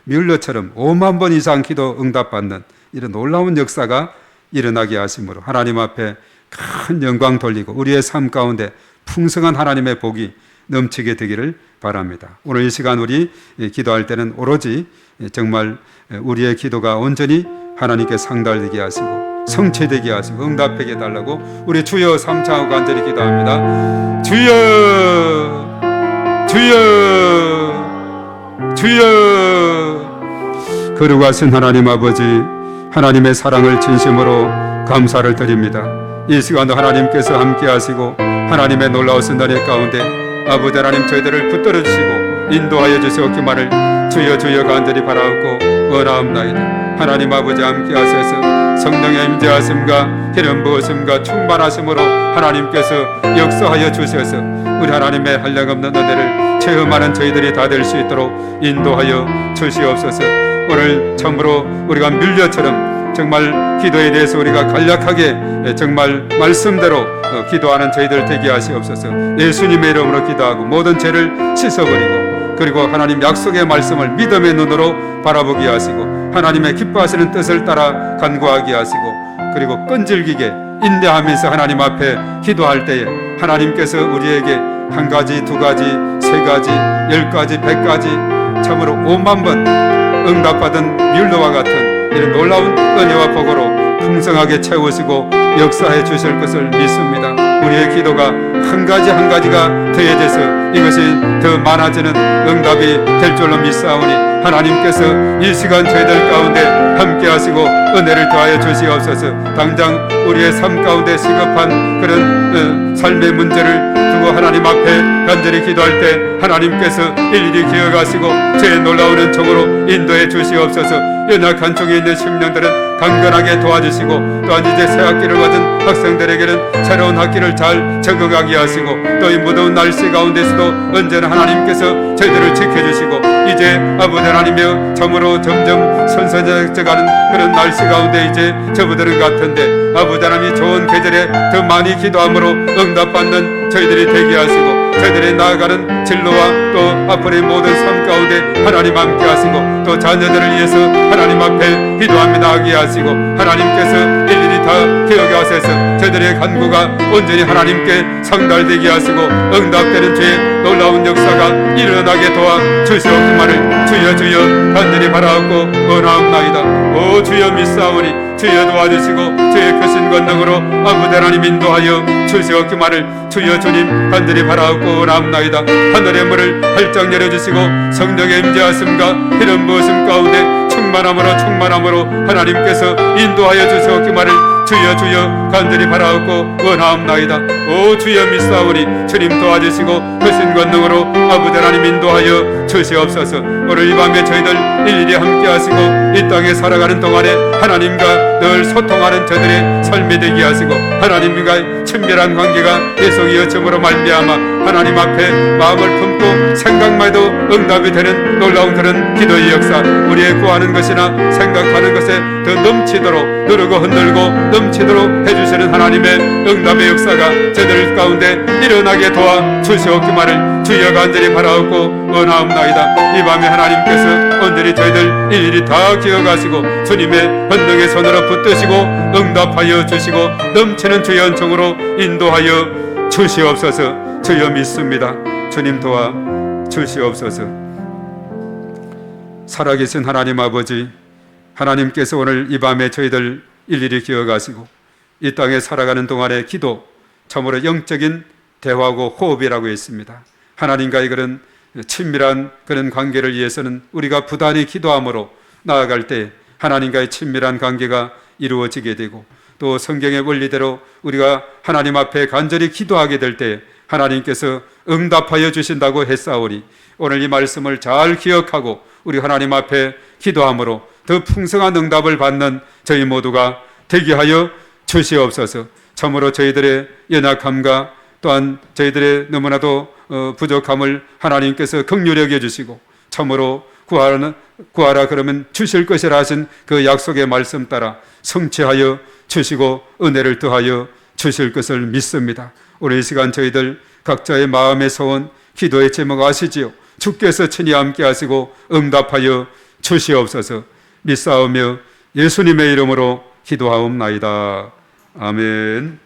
뮬러처럼 5만 번 이상 기도 응답받는 이런 놀라운 역사가 일어나게 하심으로 하나님 앞에 큰 영광 돌리고 우리의 삶 가운데 풍성한 하나님의 복이 넘치게 되기를 바랍니다. 오늘 이 시간 우리 기도할 때는 오로지 정말 우리의 기도가 온전히 하나님께 상달되게 하시고 성취되게 하시고 응답하게 달라고 우리 주여 삼창하고 간절히 기도합니다. 주여 주여 주여. 거룩하신 하나님 아버지, 하나님의 사랑을 진심으로 감사를 드립니다. 이 시간도 하나님께서 함께 하시고 하나님의 놀라우신 은혜 가운데 아버지 하나님 저희들을 붙들어 주시고 인도하여 주시옵기만을 주여 주여 간절히 바라옵고 원하옵나이다. 하나님 아버지 함께 하셔서 성령의 임재하심과 기름 부으심과 충만하심으로 하나님께서 역사하여 주셔서 우리 하나님의 한량없는 은혜를 체험하는 저희들이 다 될 수 있도록 인도하여 주시옵소서. 오늘 참으로 우리가 뮬러처럼 정말 기도에 대해서 우리가 간략하게 정말 말씀대로 기도하는 저희들 되게 하시옵소서. 예수님의 이름으로 기도하고 모든 죄를 씻어버리고 그리고 하나님 약속의 말씀을 믿음의 눈으로 바라보게 하시고 하나님의 기뻐하시는 뜻을 따라 간구하게 하시고 그리고 끈질기게 인내하면서 하나님 앞에 기도할 때에 하나님께서 우리에게 한 가지, 두 가지, 세 가지, 10가지, 100가지 참으로 5만 번 응답받은 뮬러와 같은 이런 놀라운 은혜와 복으로 풍성하게 채우시고 역사해 주실 것을 믿습니다. 우리의 기도가 한 가지 한 가지가 더해져서 이것이 더 많아지는 응답이 될 줄로 믿사오니 하나님께서 이 시간 저희들 가운데 함께 하시고 은혜를 더하여 주시옵소서. 당장 우리의 삶 가운데 시급한 그런 삶의 문제를 두고 하나님 앞에 간절히 기도할 때 하나님께서 일일이 기억하시고 제 놀라운 은총으로 인도해 주시옵소서. 연약한 중에 있는 심령들은 강건하게 도와주시고 또한 이제 새 학기를 맞은 학생들에게는 새로운 학기를 잘 적응하게 하시고 또 이 무더운 날씨 가운데서도 언제나 하나님께서 저희들을 지켜주시고 이제 아버지 하나님이여 참으로 점점 선선해져가는 그런 날씨 가운데 이제 저부들은 같은데 아버지 하나님이 좋은 계절에 더 많이 기도함으로 응답받는 저희들이 되게 하시고 저희들이 나아가는 진로와 또 앞으로의 모든 삶 가운데 하나님 함께 하시고 또 자녀들을 위해서 하나님 앞에 기도하며 나아가게 하시고 하나님께서 일일이 다 기억하셔서 저희들의 간구가 온전히 하나님께 상달되게 하시고 응답되는 주의 놀라운 역사가 일어나게 도와 주시옵기만을 주여 주여 간절히 바라옵고 원하옵나이다. 오 주여 믿사오니 주여 도와주시고 주의 크신 권능으로 아버지 하나님 인도하여 주시옵기만을 주여 주님 간절히 바라옵고 원하옵나이다. 하늘의 문을 활짝 열어주시고 성령의 임재하심과 이런 무엇임 가운데 충만함으로 하나님께서 인도하여 주시옵기만을 주여 주여 간절히 바라옵고 원하옵나이다. 오 주여 믿사오니 주님 도와주시고 크신 권능으로 아버지 하나님 인도하여 주시옵소서. 오늘 이 밤에 저희들 일일이 함께 하시고 이 땅에 살아가는 동안에 하나님과 늘 소통하는 저들의 삶이 되게 하시고 하나님과 친밀한 관계가 계속 이어짐으로 말미암아 하나님 앞에 마음을 품고 생각만 해도 응답이 되는 놀라운 그런 기도의 역사, 우리의 구하는 것이나 생각하는 것에 더 넘치도록 누르고 흔들고 넘치도록 해주시는 하나님의 응답의 역사가 저들 가운데 일어나게 도와 주시옵기만을 주여 간절히 바라옵고 원하옵나이다. 이 밤에 하나님께서 온전히 저희들 일일이 다 기억하시고 주님의 권능의 손으로 붙드시고 응답하여 주시고 넘치는 주의 은총으로 인도하여 주시옵소서. 주여 믿습니다. 주님 도와 주시옵소서. 살아계신 하나님 아버지, 하나님께서 오늘 이 밤에 저희들 일일이 기억하시고 이 땅에 살아가는 동안의 기도, 참으로 영적인 대화고 호흡이라고 했습니다. 하나님과의 그런 친밀한 그런 관계를 위해서는 우리가 부단히 기도함으로 나아갈 때 하나님과의 친밀한 관계가 이루어지게 되고 또 성경의 원리대로 우리가 하나님 앞에 간절히 기도하게 될 때 하나님께서 응답하여 주신다고 했사오니 오늘 이 말씀을 잘 기억하고 우리 하나님 앞에 기도함으로 더 풍성한 응답을 받는 저희 모두가 되게 하여 주시옵소서. 참으로 저희들의 연약함과 또한 저희들의 너무나도 부족함을 하나님께서 긍휼히 여겨주시고 참으로 구하라 그러면 주실 것이라 하신 그 약속의 말씀 따라 성취하여 주시고 은혜를 더하여 주실 것을 믿습니다. 오늘 이 시간 저희들 각자의 마음의 소원, 기도의 제목 아시지요? 주께서 친히 함께 하시고 응답하여 주시옵소서. 믿사오며 예수님의 이름으로 기도하옵나이다. 아멘.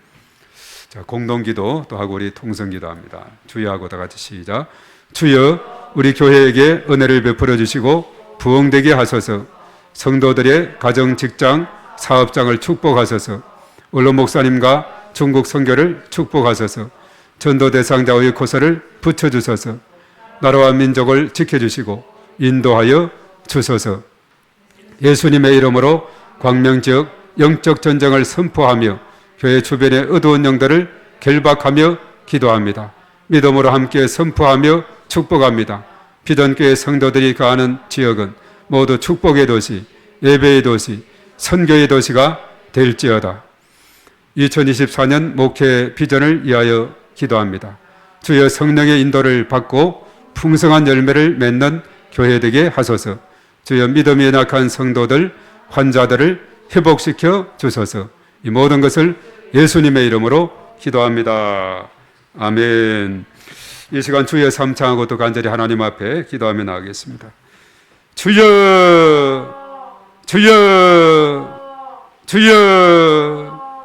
자, 공동기도 또 하고 우리 통성기도합니다. 주여 하고 다 같이 시작. 주여 우리 교회에게 은혜를 베풀어 주시고 부흥되게 하소서. 성도들의 가정, 직장, 사업장을 축복하소서. 원로 목사님과 중국 선교를 축복하소서. 전도 대상자의 고소를 붙여주소서. 나라와 민족을 지켜주시고 인도하여 주소서. 예수님의 이름으로 광명지역 영적 전쟁을 선포하며 교회 주변의 어두운 영들을 결박하며 기도합니다. 믿음으로 함께 선포하며 축복합니다. 비전교회 성도들이 가는 지역은 모두 축복의 도시, 예배의 도시, 선교의 도시가 될지어다. 2024년 목회 비전을 위하여 기도합니다. 주여 성령의 인도를 받고 풍성한 열매를 맺는 교회 되게 하소서. 주여 믿음이 연약한 성도들, 환자들을 회복시켜 주소서. 이 모든 것을 예수님의 이름으로 기도합니다. 아멘. 이 시간 주여 삼창하고 또 간절히 하나님 앞에 기도하며 나가겠습니다. 주여, 주여, 주여.